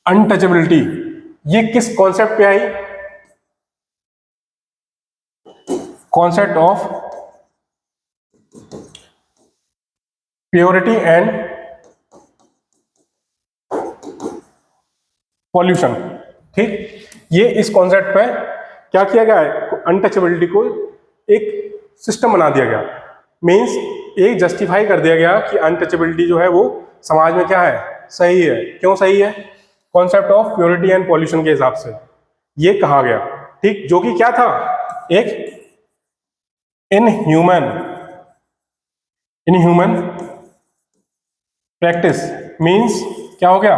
अनटचेबिलिटी, ये किस कॉन्सेप्ट पे आई? Concept of purity and pollution. ठीक, ये इस कॉन्सेप्ट पे क्या किया गया है? अनटचेबिलिटी को एक सिस्टम बना दिया गया। मीन्स एक जस्टिफाई कर दिया गया कि अनटचेबिलिटी जो है वो समाज में क्या है? सही है। क्यों सही है? Concept of purity and pollution के हिसाब से ये कहा गया। ठीक, जो कि क्या था? एक इनह्यूमन प्रैक्टिस। मीन्स क्या हो गया?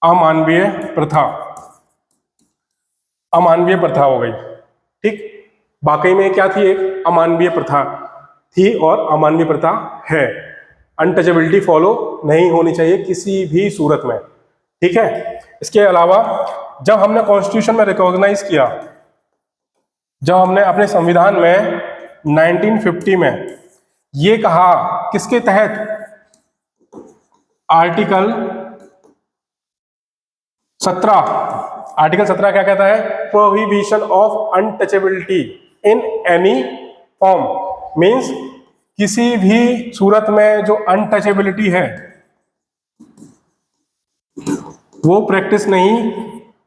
अमानवीय प्रथा, अमानवीय प्रथा हो गई। ठीक, वाकई में क्या थी? एक अमानवीय प्रथा थी और अमानवीय प्रथा है। अनटचेबिलिटी फॉलो नहीं होनी चाहिए किसी भी सूरत में। ठीक है, इसके अलावा जब हमने कॉन्स्टिट्यूशन में रिकॉग्नाइज किया, जब हमने अपने संविधान में 1950 में ये कहा, किसके तहत? आर्टिकल 17 क्या कहता है? Prohibition of untouchability in any form. Means किसी भी सूरत में जो अनटचेबिलिटी है वो प्रैक्टिस नहीं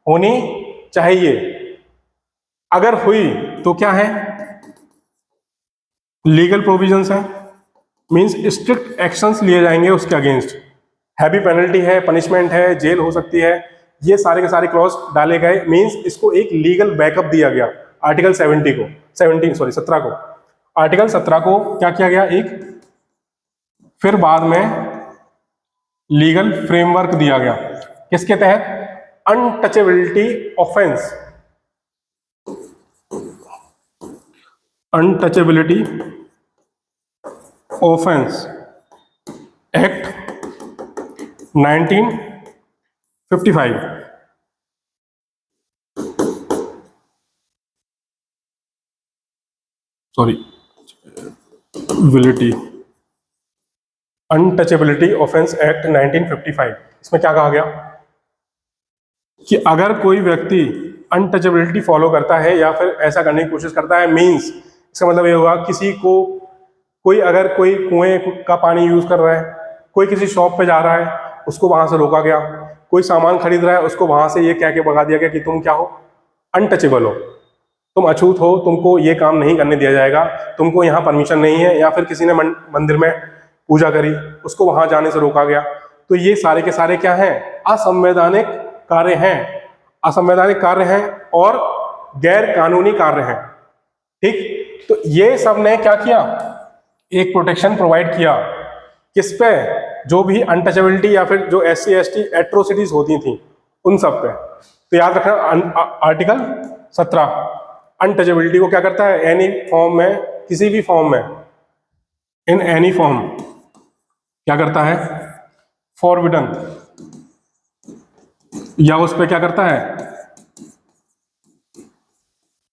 होनी चाहिए। अगर हुई तो क्या है? लीगल प्रोविजंस है। मीन्स स्ट्रिक्ट एक्शंस लिए जाएंगे उसके अगेंस्ट, हैवी पेनल्टी है, पनिशमेंट है, जेल हो सकती है। ये सारे के सारे क्लॉज डाले गए। मीन्स इसको एक लीगल बैकअप दिया गया आर्टिकल 17 को। आर्टिकल 17 को क्या किया गया? एक फिर बाद में लीगल फ्रेमवर्क दिया गया। किसके तहत? Untouchability offence, untouchability offence act 1955। Untouchability offence act 1955। इसमें क्या कहा गया कि अगर कोई व्यक्ति अनटचेबिलिटी फॉलो करता है या फिर ऐसा करने की कोशिश करता है, मीन्स इसका मतलब ये होगा किसी को, कोई अगर कोई कुएं का पानी यूज कर रहा है, कोई किसी शॉप पे जा रहा है, उसको वहां से रोका गया, कोई सामान खरीद रहा है, उसको वहां से ये कह के भगा दिया गया कि तुम क्या हो? अनटचेबल हो, तुम अछूत हो, तुमको ये काम नहीं करने दिया जाएगा, तुमको यहाँ परमिशन नहीं है। या फिर किसी ने मंदिर में पूजा करी, उसको वहां जाने से रोका गया। तो ये सारे के सारे क्या हैं? असंवैधानिक कार्य हैं, असंवैधानिक कार्य हैं और गैर कानूनी कार्य हैं। ठीक, तो ये सब ने क्या किया? एक प्रोटेक्शन प्रोवाइड किया। किस पे? जो भी अनटचेबिलिटी या फिर जो SC ST एट्रोसिटीज होती थी उन सब पे। तो याद रखना, आर्टिकल 17 अनटचेबिलिटी को क्या करता है? एनी फॉर्म में, किसी भी फॉर्म में, इन एनी फॉर्म क्या करता है? फॉरबिडन, या उस पर क्या करता है?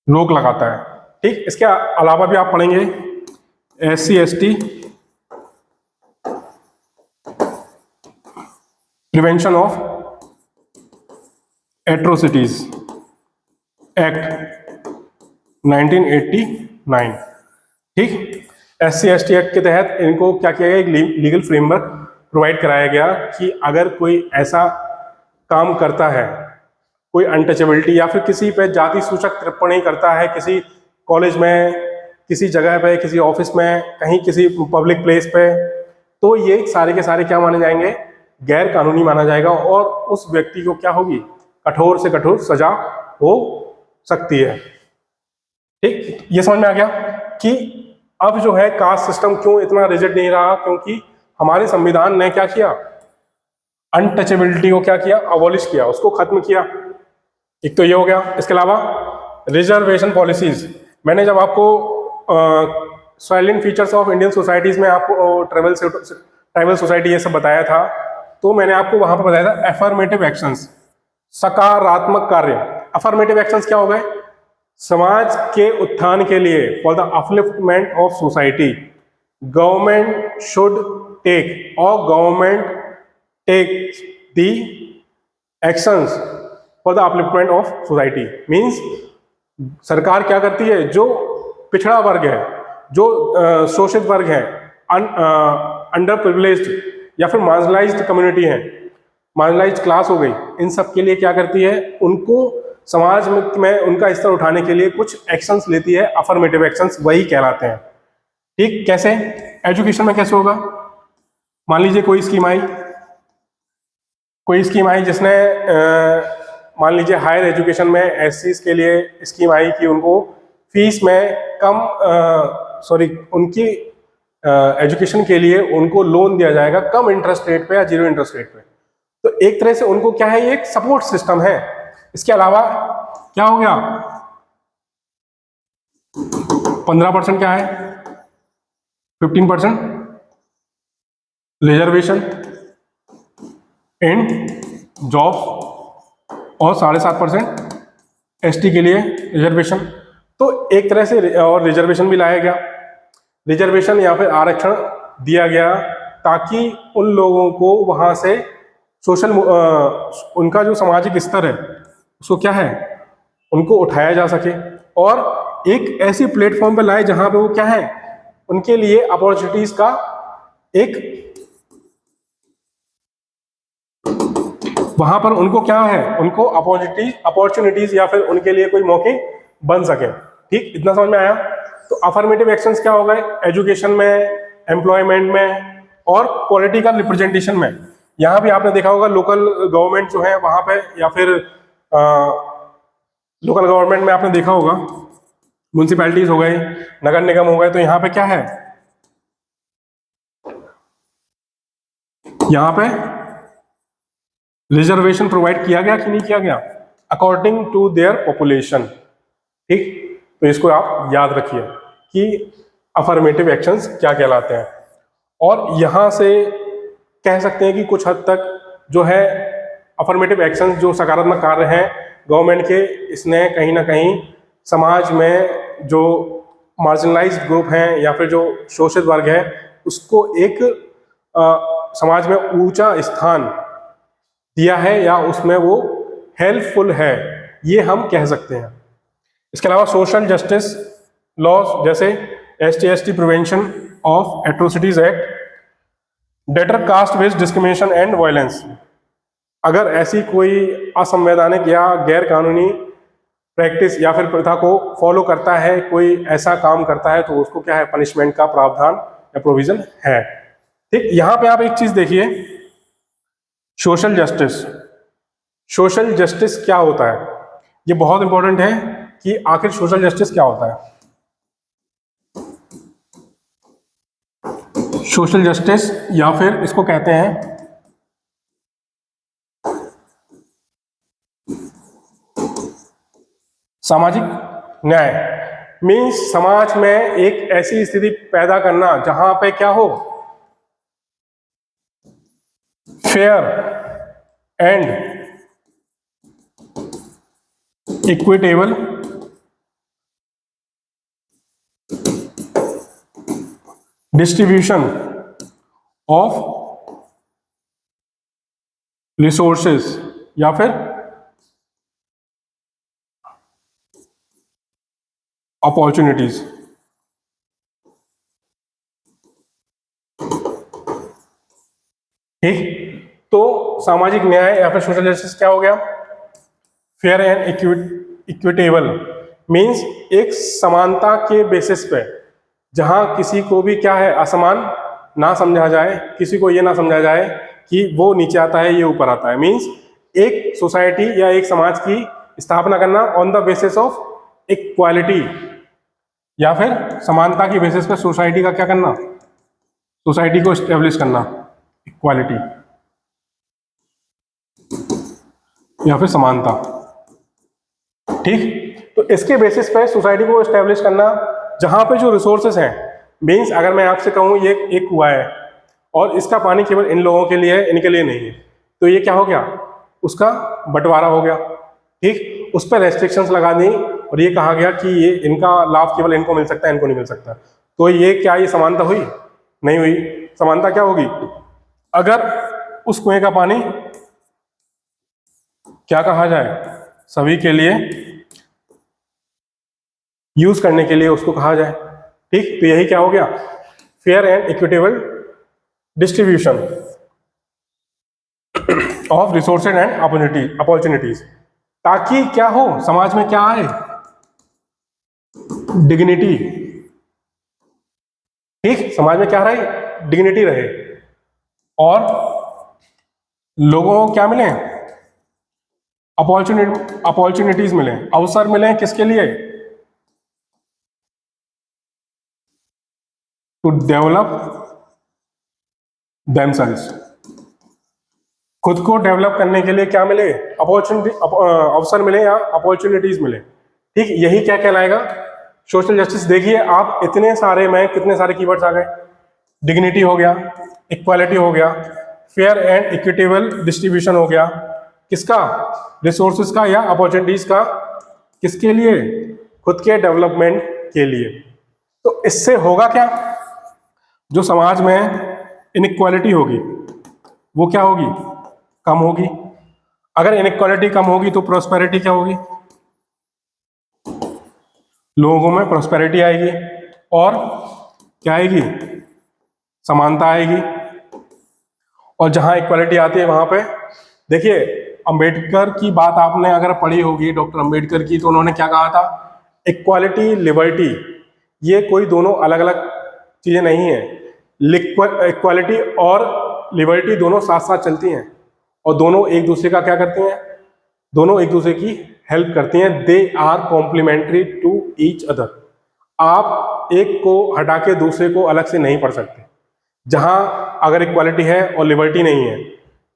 रोक लगाता है। ठीक, इसके अलावा भी आप पढ़ेंगे SC ST prevention of atrocities act 1989। ठीक, SC/ST एक्ट के तहत इनको क्या किया गया, एक लीगल फ्रेमवर्क प्रोवाइड कराया गया कि अगर कोई ऐसा काम करता है, कोई अनटचेबिलिटी या फिर किसी पे जाति सूचक टिप्पणी करता है, किसी कॉलेज में, किसी जगह पे, किसी ऑफिस में, कहीं किसी पब्लिक प्लेस पे, तो ये सारे के सारे क्या माने जाएंगे, गैर कानूनी माना जाएगा और उस व्यक्ति को क्या होगी, कठोर से कठोर सजा हो सकती है। ठीक, ये समझ में आ गया कि अब जो है कास्ट सिस्टम क्यों इतना रिजिड नहीं रहा, क्योंकि हमारे संविधान ने क्या किया, अनटचेबिलिटी को क्या किया, अबॉलिश किया, उसको खत्म किया। एक तो ये हो गया। इसके अलावा रिजर्वेशन पॉलिसीज, मैंने जब आपको salient features of Indian societies में आपको ट्राइबल सोसाइटी ये सब बताया था, तो मैंने आपको वहां पर बताया था एफर्मेटिव एक्शंस, सकारात्मक कार्य। अफर्मेटिव एक्शंस क्या हो गए, समाज के उत्थान के लिए, for the upliftment of society, government should take और government take the actions for the upliftment of society. Means सरकार क्या करती है, जो पिछड़ा वर्ग है, जो शोषित वर्ग है, अंडर प्रिविलेज्ड या फिर मार्जिनलाइज्ड कम्युनिटी है, मार्जिनलाइज्ड क्लास हो गई, इन सब के लिए क्या करती है, उनको समाज में उनका स्तर उठाने के लिए कुछ एक्शंस लेती है। अफर्मेटिव एक्शंस वही कहलाते हैं। ठीक, कैसे, एजुकेशन में कैसे होगा, मान लीजिए कोई स्कीम आई जिसने मान लीजिए हायर एजुकेशन में एससीज के लिए स्कीम आई कि उनको फीस में कम उनकी एजुकेशन के लिए उनको लोन दिया जाएगा कम इंटरेस्ट रेट पे या 0 इंटरेस्ट रेट पे। तो एक तरह से उनको क्या है, ये एक सपोर्ट सिस्टम है। इसके अलावा क्या हो गया, 15% क्या है, 15% रिजर्वेशन इन जॉब्स और 7.5% एसटी के लिए रिजर्वेशन। तो एक तरह से और रिजर्वेशन भी लाया गया, रिजर्वेशन या फिर आरक्षण दिया गया ताकि उन लोगों को वहां से सोशल उनका जो सामाजिक स्तर है उसको क्या है, उनको उठाया जा सके और एक ऐसी प्लेटफॉर्म पे लाए जहां पे वो क्या है, उनके लिए अपॉर्चुनिटीज का एक, वहां पर उनको क्या है, उनको अपॉर्चुनिटीज या फिर उनके लिए कोई मौके बन सके। ठीक, इतना समझ में आया। तो अफर्मेटिव एक्शंस क्या हो गए, एजुकेशन में, एम्प्लॉयमेंट में और पॉलिटिकल रिप्रेजेंटेशन में। यहां भी आपने देखा होगा लोकल गवर्नमेंट जो है वहां पे, या फिर लोकल गवर्नमेंट में आपने देखा होगा म्यूनसिपैलिटीज हो गए, नगर निगम हो गए, तो यहाँ पे क्या है, यहाँ पे रिजर्वेशन प्रोवाइड किया गया कि नहीं किया गया, अकॉर्डिंग टू देयर पॉपुलेशन। ठीक, तो इसको आप याद रखिए कि अफर्मेटिव एक्शंस क्या कहलाते हैं। और यहां से कह सकते हैं कि कुछ हद तक जो है अफर्मेटिव एक्शंस जो सकारात्मक कार्य हैं गवर्नमेंट के, इसने कहीं ना कहीं समाज में जो मार्जिनलाइज्ड ग्रुप हैं या फिर जो शोषित वर्ग है उसको एक समाज में ऊंचा स्थान दिया है या उसमें वो हेल्पफुल है, ये हम कह सकते हैं। इसके अलावा सोशल जस्टिस लॉज जैसे ST/ST prevention of atrocities act, debtor caste based discrimination and violence, अगर ऐसी कोई असंवैधानिक या गैर कानूनी प्रैक्टिस या फिर प्रथा को फॉलो करता है, कोई ऐसा काम करता है, तो उसको क्या है, पनिशमेंट का प्रावधान या प्रोविजन है। ठीक, यहां पे आप एक चीज देखिए, सोशल जस्टिस क्या होता है, ये बहुत इंपॉर्टेंट है कि आखिर सोशल जस्टिस क्या होता है। सोशल जस्टिस या फिर इसको कहते हैं सामाजिक न्याय। मीन्स समाज में एक ऐसी स्थिति पैदा करना जहां पे क्या हो, fair and equitable distribution of resources या फिर अपॉर्चुनिटीज। ठीक। तो सामाजिक न्याय या फिर सोशल जस्टिस क्या हो गया? फेयर एंड इक्विटेबल मीन्स एक समानता के बेसिस पे, जहां किसी को भी क्या है असमान ना समझा जाए, किसी को ये ना समझा जाए कि वो नीचे आता है ये ऊपर आता है। मीन्स एक सोसाइटी या एक समाज की स्थापना करना on the basis of equality, या फिर समानता की बेसिस पे सोसाइटी का क्या करना, सोसाइटी को एस्टेब्लिश करना, इक्वालिटी या फिर समानता। ठीक। तो इसके बेसिस पे सोसाइटी को एस्टेब्लिश करना, जहां पे जो रिसोर्सेस हैं, मीन्स अगर मैं आपसे कहूँ ये एक कुआ है और इसका पानी केवल इन लोगों के लिए है, इनके लिए नहीं है, तो ये क्या हो गया, उसका बंटवारा हो गया। ठीक। उस पर रेस्ट्रिक्शंस लगा दी और ये कहा गया कि ये इनका लाभ केवल इनको मिल सकता है, इनको नहीं मिल सकता। तो ये क्या, ये समानता हुई? नहीं हुई। समानता क्या होगी? अगर उस कुएं का पानी क्या कहा जाए, सभी के लिए यूज करने के लिए उसको कहा जाए। ठीक। तो यही क्या हो गया, fair and equitable distribution of resources and opportunities, ताकि क्या हो, समाज में क्या आए, डिग्निटी। ठीक। समाज में क्या रहे, डिग्निटी रहे, और लोगों को क्या मिले, अपॉर्चुनिटीज मिले, अवसर मिले, किसके लिए, टू डेवलप देमसेल्व्स, खुद को डेवलप करने के लिए क्या मिले, अवसर मिले या अपॉर्चुनिटीज मिले। ठीक। यही क्या कहलाएगा, सोशल जस्टिस। देखिए आप, इतने सारे में कितने सारे कीवर्ड्स आ गए, डिग्निटी हो गया, इक्वालिटी हो गया, फेयर एंड इक्विटेबल डिस्ट्रीब्यूशन हो गया, किसका, रिसोर्सेज का या अपॉर्चुनिटीज का, किसके लिए, खुद के डेवलपमेंट के लिए। तो इससे होगा क्या, जो समाज में इनइक्वालिटी होगी वो क्या होगी, कम होगी। अगर इनइक्वालिटी कम होगी तो प्रोस्पेरिटी क्या होगी, लोगों में प्रोस्पेरिटी आएगी, और क्या आएगी, समानता आएगी। और जहां इक्वालिटी आती है वहां पे, देखिए अंबेडकर की बात आपने अगर पढ़ी होगी, डॉक्टर अंबेडकर की, तो उन्होंने क्या कहा था, इक्वालिटी लिबर्टी, ये कोई दोनों अलग अलग चीजें नहीं है। इक्वालिटी और लिबर्टी दोनों साथ साथ चलती हैं, और दोनों एक दूसरे का क्या करती हैं, दोनों एक दूसरे की हेल्प करती हैं। They are complementary to each other. आप एक को हटा के दूसरे को अलग से नहीं पढ़ सकते। जहां अगर इक्वालिटी है और लिबर्टी नहीं है,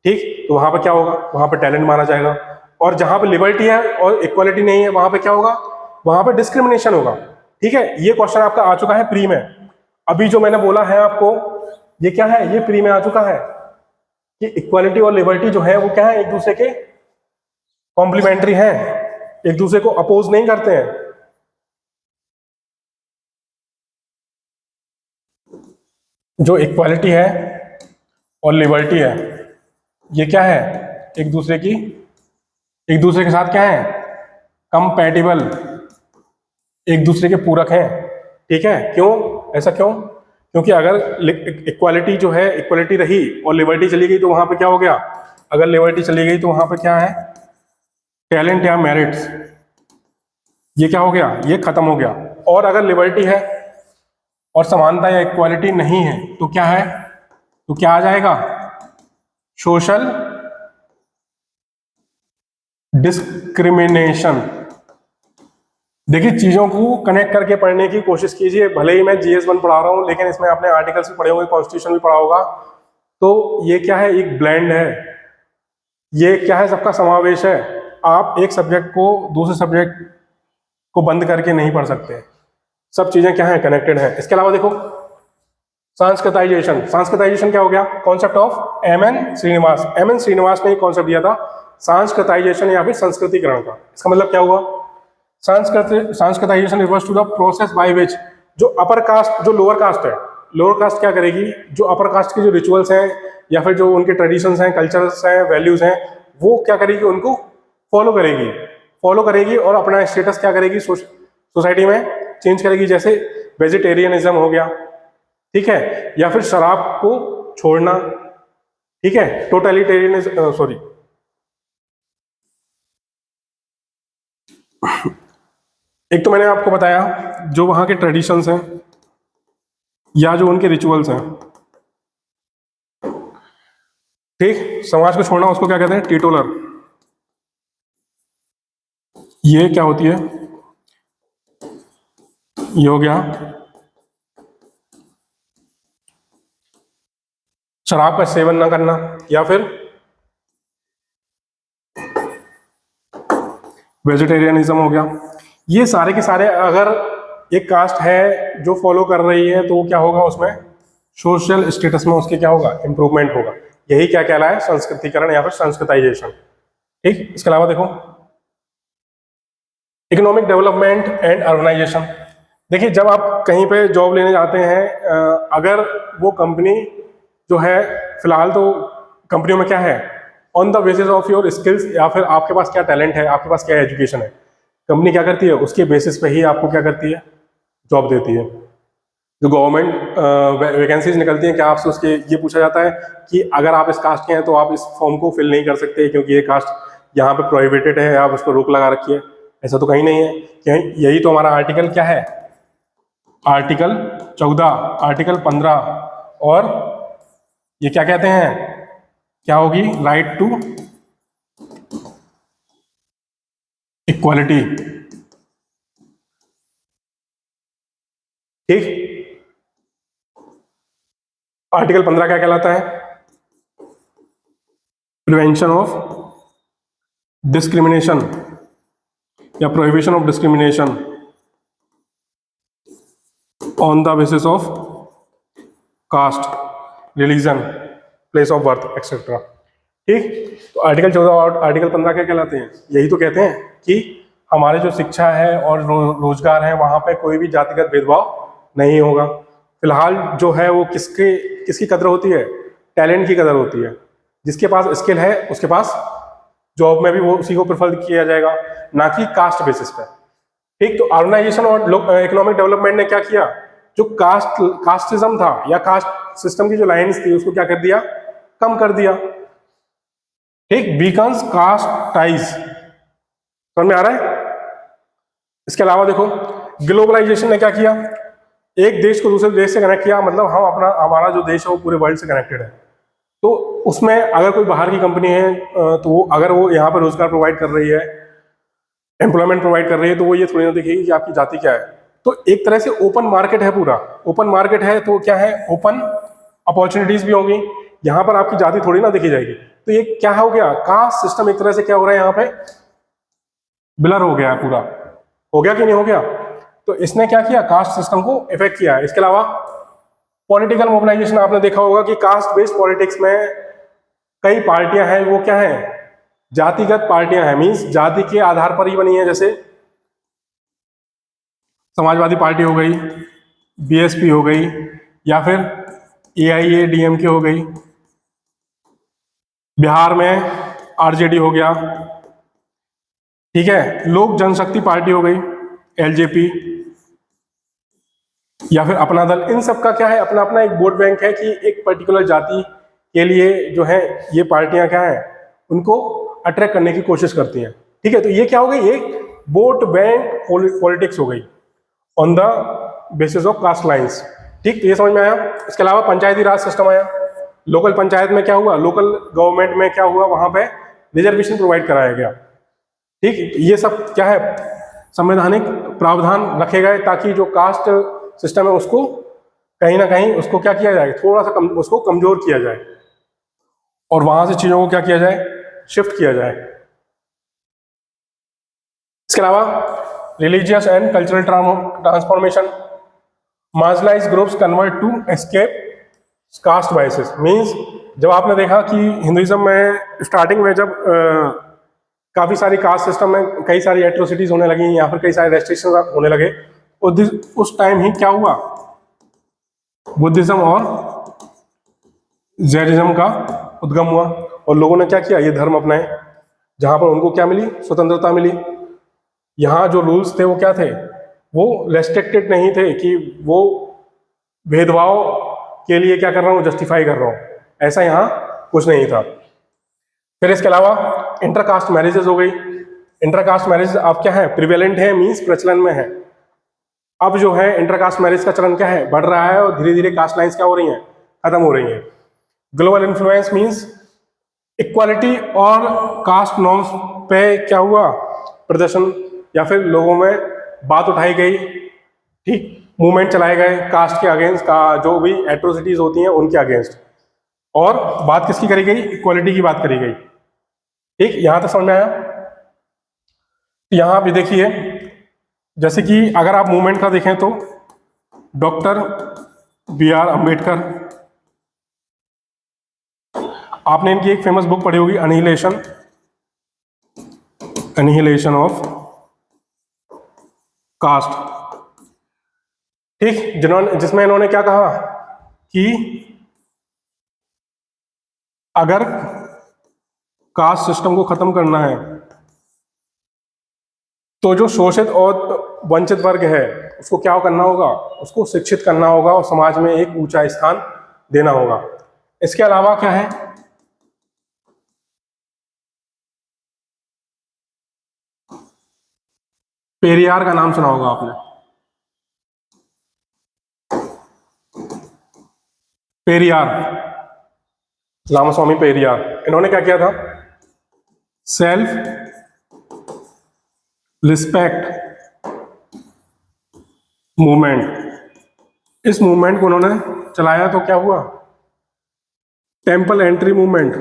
ठीक, तो वहां पर क्या होगा, वहां पर टैलेंट माना जाएगा। और जहां पर लिबर्टी है और इक्वालिटी नहीं है, वहां पर क्या होगा, वहां पर डिस्क्रिमिनेशन होगा। ठीक है। ये क्वेश्चन आपका आ चुका है प्री में। अभी जो मैंने बोला है आपको, ये क्या है, ये प्री में आ चुका है कि इक्वालिटी और लिबर्टी जो है वो क्या है, एक दूसरे के कॉम्प्लीमेंट्री है, एक दूसरे को अपोज नहीं करते हैं। जो इक्वालिटी है और लिबर्टी है, ये क्या है, एक दूसरे के साथ क्या है, कंपैटिबल, एक दूसरे के पूरक हैं। ठीक है। क्यों, ऐसा क्यों, क्योंकि अगर इक्वालिटी जो है, इक्वालिटी रही और लिबर्टी चली गई, तो वहां पे क्या हो गया, अगर लिबर्टी चली गई तो वहां पे क्या है, टैलेंट या मेरिट्स, ये क्या हो गया, ये खत्म हो गया। और अगर लिबर्टी है और समानता या इक्वालिटी नहीं है, तो क्या है, तो क्या आ जाएगा, सोशल डिस्क्रिमिनेशन। देखिए चीजों को कनेक्ट करके पढ़ने की कोशिश कीजिए। भले ही मैं GS1 पढ़ा रहा हूं, लेकिन इसमें आपने आर्टिकल्स भी पढ़े होंगे, कॉन्स्टिट्यूशन भी पढ़ा होगा। तो ये क्या है, एक ब्लेंड है, ये क्या है, सबका समावेश है। आप एक सब्जेक्ट को दूसरे सब्जेक्ट को बंद करके नहीं पढ़ सकते। सब चीजें क्या है, कनेक्टेड है। इसके अलावा देखो, सांस्कृताइजेशन। सांस्कृताइजेशन क्या हो गया, concept of MN Srinivas. MN Srinivas ने एक कॉन्सेप्ट दिया था सांस्कृताइजेशन या फिर संस्कृतिकरण का। इसका मतलब क्या हुआ, Sanskritization refers to the process by which, जो अपर कास्ट, जो लोअर कास्ट है, लोअर कास्ट क्या करेगी, जो अपर कास्ट के जो रिचुअल्स हैं या फिर जो उनके ट्रेडिशंस हैं, कल्चर्स हैं, वैल्यूज हैं, वो क्या करेगी, उनको फॉलो करेगी और अपना स्टेटस क्या करेगी, सोसाइटी में चेंज करेगी। जैसे वेजिटेरियनिज्म हो गया, ठीक है, या फिर शराब को छोड़ना, ठीक है, टोटलिटेरियनिज्म, सॉरी, एक तो मैंने आपको बताया जो वहां के ट्रेडिशंस हैं या जो उनके रिचुअल्स हैं, ठीक, समाज को छोड़ना उसको क्या कहते हैं, टीटोलर। ये क्या होती है, ये हो गया शराब का सेवन ना करना, या फिर वेजिटेरियनिज्म हो गया। ये सारे के सारे अगर एक कास्ट है जो फॉलो कर रही है तो क्या होगा, उसमें सोशल स्टेटस में उसके क्या होगा, इंप्रूवमेंट होगा। यही क्या कहलाया है, संस्कृतिकरण या फिर संस्कृताइजेशन। ठीक, इसके अलावा देखो इकोनॉमिक डेवलपमेंट एंड अर्बनाइजेशन। देखिए जब आप कहीं पे जॉब लेने जाते हैं, अगर वो कंपनी जो है, फिलहाल तो कंपनियों में क्या है, on the basis of your skills या फिर आपके पास क्या टैलेंट है, आपके पास क्या एजुकेशन है, कंपनी क्या करती है, उसके बेसिस पे ही आपको क्या करती है, जॉब देती है। जो गवर्नमेंट वैकेंसीज निकलती हैं, क्या आपसे उसके ये पूछा जाता है कि अगर आप इस कास्ट के हैं तो आप इस फॉर्म को फिल नहीं कर सकते क्योंकि ये कास्ट यहाँ पे प्रोहिबिटेड है, आप उस पर रोक लगा रखी है? ऐसा तो कहीं नहीं है। यही तो हमारा आर्टिकल क्या है, आर्टिकल 14, आर्टिकल 15, और ये क्या कहते हैं, क्या होगी, राइट टू इक्वालिटी। ठीक, आर्टिकल 15 क्या कहलाता है, प्रिवेंशन ऑफ डिस्क्रिमिनेशन या prohibition of discrimination on the basis of caste, religion, place of birth etcetera. ठीक, तो आर्टिकल 14 और आर्टिकल 15 क्या कहलाते हैं, यही तो कहते हैं कि हमारे जो शिक्षा है और रोजगार है वहां पे कोई भी जातिगत भेदभाव नहीं होगा। फिलहाल जो है वो किसकी कदर होती है, टैलेंट की कदर होती है। जिसके पास स्किल है उसके पास जॉब में भी वो उसी को प्रेफर किया जाएगा, ना कि कास्ट बेसिस पे। ठीक, तो ऑर्गेनाइजेशन और इकोनॉमिक डेवलपमेंट ने क्या किया, जो कास्टिज्म था या कास्ट सिस्टम की जो लाइन्स थी उसको क्या कर दिया, कम कर दिया। ठीक, वीकन्स कास्ट टाइज, समझ में आ रहा है? इसके अलावा देखो ग्लोबलाइजेशन ने क्या किया, एक देश को दूसरे देश से कनेक्ट किया, मतलब हम अपना हमारा जो देश है वो पूरे वर्ल्ड से कनेक्टेड है। तो उसमें अगर कोई बाहर की कंपनी है तो वो अगर वो यहाँ पर रोजगार प्रोवाइड कर रही है, एम्प्लॉयमेंट प्रोवाइड कर रही है, तो वो ये थोड़ी ना देखेगी कि आपकी जाति क्या है। तो एक तरह से ओपन मार्केट है, पूरा ओपन मार्केट है, तो क्या है, ओपन अपॉर्चुनिटीज भी होंगी, यहाँ पर आपकी जाति थोड़ी ना देखी जाएगी। तो ये क्या हो गया, कास्ट सिस्टम एक तरह से क्या हो रहा है, यहाँ पे ब्लर हो गया है पूरा, हो गया कि नहीं हो गया? तो इसने क्या किया, कास्ट सिस्टम को इफेक्ट किया है। इसके अलावा पॉलिटिकल मोबिलाइजेशन, आपने देखा होगा कि कास्ट बेस्ड पॉलिटिक्स में कई पार्टियां हैं, वो क्या है, जातिगत पार्टियां हैं, मींस जाति के आधार पर ही बनी है। जैसे समाजवादी पार्टी हो गई, बीएसपी हो गई, या फिर एआईएडीएमके हो गई, बिहार में आरजेडी हो गया, ठीक है, लोक जनशक्ति पार्टी हो गई एलजेपी, या फिर अपना दल। इन सब का क्या है, अपना अपना एक वोट बैंक है कि एक पर्टिकुलर जाति के लिए जो है ये पार्टियां क्या है, उनको अट्रैक्ट करने की कोशिश करती हैं। ठीक है, तो ये क्या हो गई, एक वोट बैंक पॉलिटिक्स हो गई on the basis of caste lines. ठीक, तो ये समझ में आया। इसके अलावा पंचायती राज सिस्टम आया, लोकल पंचायत में क्या हुआ, लोकल गवर्नमेंट में क्या हुआ, वहां पे रिजर्वेशन प्रोवाइड कराया गया। ठीक, ये सब क्या है, संवैधानिक प्रावधान रखे गए ताकि जो कास्ट सिस्टम है उसको कहीं ना कहीं उसको क्या किया जाए, थोड़ा सा उसको कमजोर किया जाए और वहां से चीजों को क्या किया जाए, शिफ्ट किया जाए। इसके अलावा religious and cultural transformation, marginalised groups convert to escape caste biases. Means जब आपने देखा कि हिंदुइज्म में स्टार्टिंग में जब काफी सारी कास्ट सिस्टम में कई सारी एट्रोसिटीज होने लगी या फिर कई सारे रेस्ट्रिक्शन होने लगे, उस टाइम ही क्या हुआ, बुद्धिज्म और जैनिज्म का उद्गम हुआ और लोगों ने क्या किया, ये धर्म अपनाए, जहां पर उनको क्या मिली, स्वतंत्रता मिली। यहाँ जो रूल्स थे वो क्या थे, वो रेस्ट्रिक्टेड नहीं थे कि वो भेदभाव के लिए क्या कर रहा हूँ, जस्टिफाई कर रहा हूँ, ऐसा यहाँ कुछ नहीं था। फिर इसके अलावा इंटरकास्ट मैरिजेज हो गई। इंटरकास्ट मैरिज अब क्या है, प्रिवेलेंट है, मीन्स प्रचलन में है। अब जो है इंटरकास्ट मैरिज का चलन क्या है, बढ़ रहा है, और धीरे धीरे कास्ट लाइंस क्या हो रही हैं, खत्म हो रही हैं। ग्लोबल इन्फ्लुएंस मीन्स इक्वालिटी और कास्ट नॉर्म्स पे क्या हुआ, प्रदर्शन या फिर लोगों में बात उठाई गई, ठीक, मूवमेंट चलाए गए कास्ट के अगेंस्ट का, जो भी एट्रोसिटीज होती हैं उनके अगेंस्ट, और बात किसकी करी गई, इक्वालिटी की बात करी गई। ठीक, यहां तक समझ में आया। यहां भी देखिए, जैसे कि अगर आप मूवमेंट का देखें तो डॉक्टर B.R. अम्बेडकर, आपने इनकी एक फेमस बुक पढ़ी होगी, एनिहिलेशन ऑफ कास्ट। ठीक, जिसमें इन्होंने क्या कहा कि अगर कास्ट सिस्टम को खत्म करना है तो जो शोषित और वंचित वर्ग है उसको क्या करना होगा, उसको शिक्षित करना होगा और समाज में एक ऊंचा स्थान देना होगा। इसके अलावा क्या है, पेरियार का नाम सुना होगा आपने, पेरियार, रामास्वामी पेरियार। इन्होंने क्या किया था, सेल्फ रिस्पेक्ट मूवमेंट, इस मूवमेंट को उन्होंने चलाया तो क्या हुआ, टेम्पल एंट्री मूवमेंट।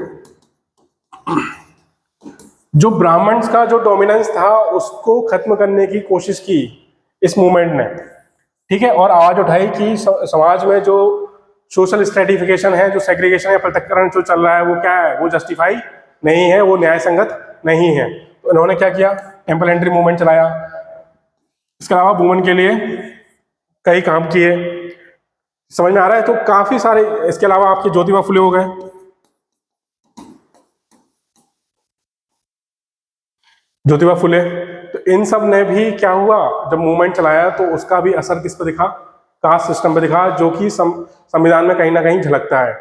जो ब्राह्मण्स का जो डोमिनेंस था उसको खत्म करने की कोशिश की इस मूवमेंट ने, ठीक है, और आवाज उठाई कि समाज में जो सोशल स्ट्रेटिफिकेशन है, जो सेग्रीगेशन या पृथक्करण जो चल रहा है, वो क्या है, वो जस्टिफाई नहीं है, वो न्याय संगत नहीं है। तो इन्होंने क्या किया, टेम्पल एंट्री मूवमेंट चलाया। इसके अलावा वुमेन के लिए कई काम किए। समझ में आ रहा है, तो काफी सारे, इसके अलावा आपके ज्योतिबा फुले हो गए, ज्योतिबा फुले, तो इन सब ने भी क्या हुआ, जब मूवमेंट चलाया तो उसका भी असर किस पर दिखा, कास्ट सिस्टम पर दिखा, जो कि संविधान में कहीं ना कहीं झलकता है।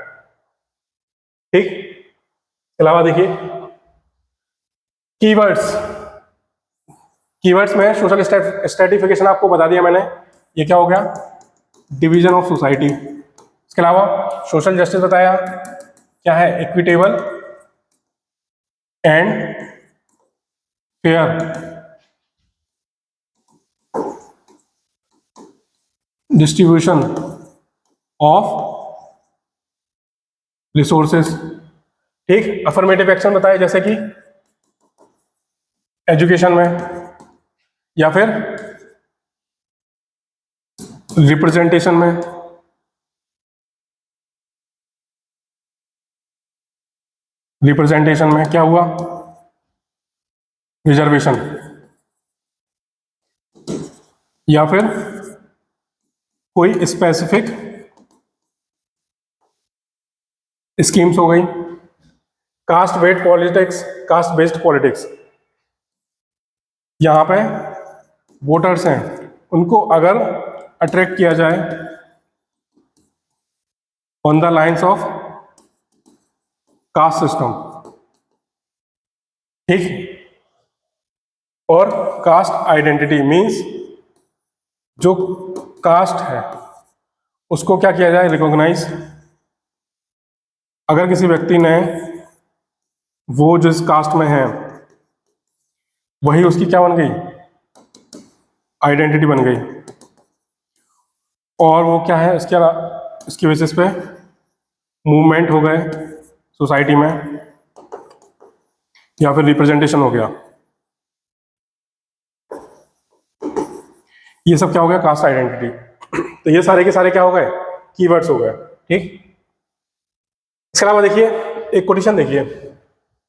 ठीक, इसके अलावा देखिए कीवर्ड्स, कीवर्ड्स में सोशल स्ट्रेटिफिकेशन आपको बता दिया मैंने, ये क्या हो गया, डिवीजन ऑफ सोसाइटी। इसके अलावा सोशल जस्टिस बताया, क्या है, equitable and fair distribution of resources. ठीक, अफर्मेटिव एक्शन बताया, जैसे कि एजुकेशन में या फिर रिप्रेजेंटेशन में, रिप्रेजेंटेशन में क्या हुआ, रिजर्वेशन, या फिर कोई स्पेसिफिक स्कीम्स हो गई। Caste based politics, caste based politics, यहां पे वोटर्स हैं, उनको अगर अट्रैक्ट किया जाए on the lines of caste system, ठीक, और कास्ट आइडेंटिटी मींस जो कास्ट है उसको क्या किया जाए, रिकॉग्नाइज। अगर किसी व्यक्ति ने वो जिस कास्ट में है वही उसकी क्या बन गई, आइडेंटिटी बन गई, और वो क्या है, इसकी बेसिस पे मूवमेंट हो गए सोसाइटी में, या फिर रिप्रेजेंटेशन हो गया। ये सब क्या हो गया, कास्ट आइडेंटिटी। तो ये सारे के सारे क्या हो गए, कीवर्ड्स हो गए। ठीक, इसके अलावा देखिए एक कोटेशन देखिए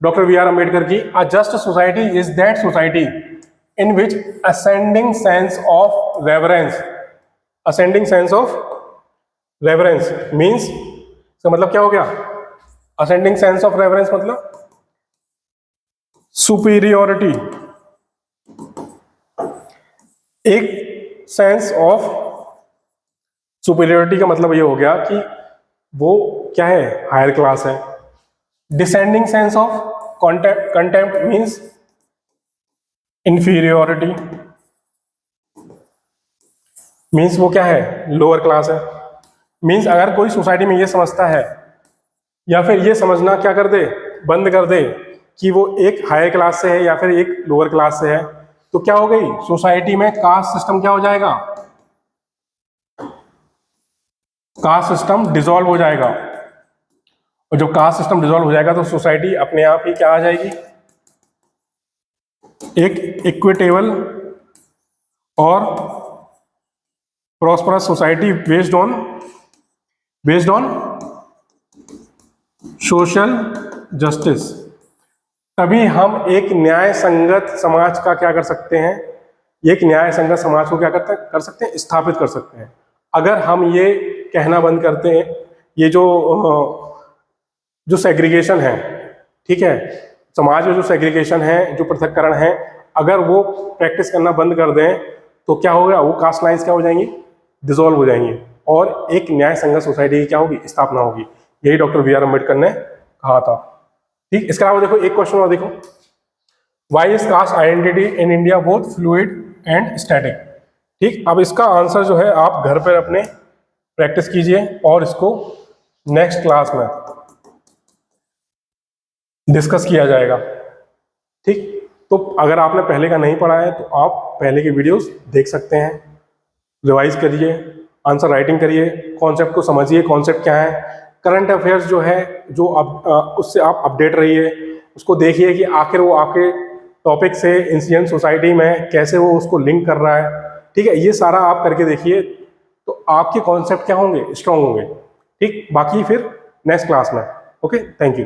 डॉक्टर B.R. अम्बेडकर की, अ just society is that society in which ascending sense of reverence, ascending sense of reverence means, तो मतलब क्या हो गया, असेंडिंग सेंस ऑफ रेवरेंस मतलब सुपीरियोरिटी, एक सेंस ऑफ सुपीरियोरिटी का मतलब ये हो गया कि वो क्या है, हायर क्लास है, descending sense of contempt means inferiority, means वो क्या है, लोअर क्लास है। मीन्स अगर कोई सोसाइटी में ये समझता है या फिर ये समझना क्या कर दे, बंद कर दे कि वो एक हायर क्लास से है या फिर एक लोअर क्लास से है, तो क्या हो गई, सोसाइटी में कास्ट सिस्टम क्या हो जाएगा, कास्ट सिस्टम डिसॉल्व हो जाएगा। और जब कास्ट सिस्टम डिसॉल्व हो जाएगा तो सोसाइटी अपने आप ही क्या आ जाएगी, एक इक्विटेबल और prosperous society based on social justice. तभी हम एक न्याय संगत समाज का क्या कर सकते हैं, एक न्याय संगत समाज को क्या कर सकते हैं, स्थापित कर सकते हैं। अगर हम ये कहना बंद करते हैं, ये जो सेग्रीगेशन है, ठीक है, समाज में जो सेग्रीगेशन है, जो पृथक्करण है, अगर वो प्रैक्टिस करना बंद कर दें तो क्या होगा, वो कास्ट लाइन्स क्या हो जाएंगी, डिसॉल्व हो जाएंगी और एक न्याय संगत सोसाइटी की क्या होगी, स्थापना होगी। यही डॉक्टर बी आर अम्बेडकर ने कहा था। ठीक, इसके अलावा देखो एक क्वेश्चन और देखो, why is caste identity in India both fluid and static. ठीक, अब इसका आंसर जो है आप घर पर अपने प्रैक्टिस कीजिए और इसको नेक्स्ट क्लास में डिस्कस किया जाएगा। ठीक, तो अगर आपने पहले का नहीं पढ़ा है तो आप पहले की वीडियोस देख सकते हैं, रिवाइज करिए, आंसर राइटिंग करिए, कॉन्सेप्ट को समझिए, कॉन्सेप्ट क्या है, करंट अफेयर्स जो है जो अब उससे आप अपडेट रहिए, उसको देखिए कि आखिर वो आपके टॉपिक से इंसिडेंट सोसाइटी में कैसे वो उसको लिंक कर रहा है। ठीक है, ये सारा आप करके देखिए तो आपके कॉन्सेप्ट क्या होंगे, स्ट्रांग होंगे। ठीक, बाकी फिर नेक्स्ट क्लास में। Okay, thank you.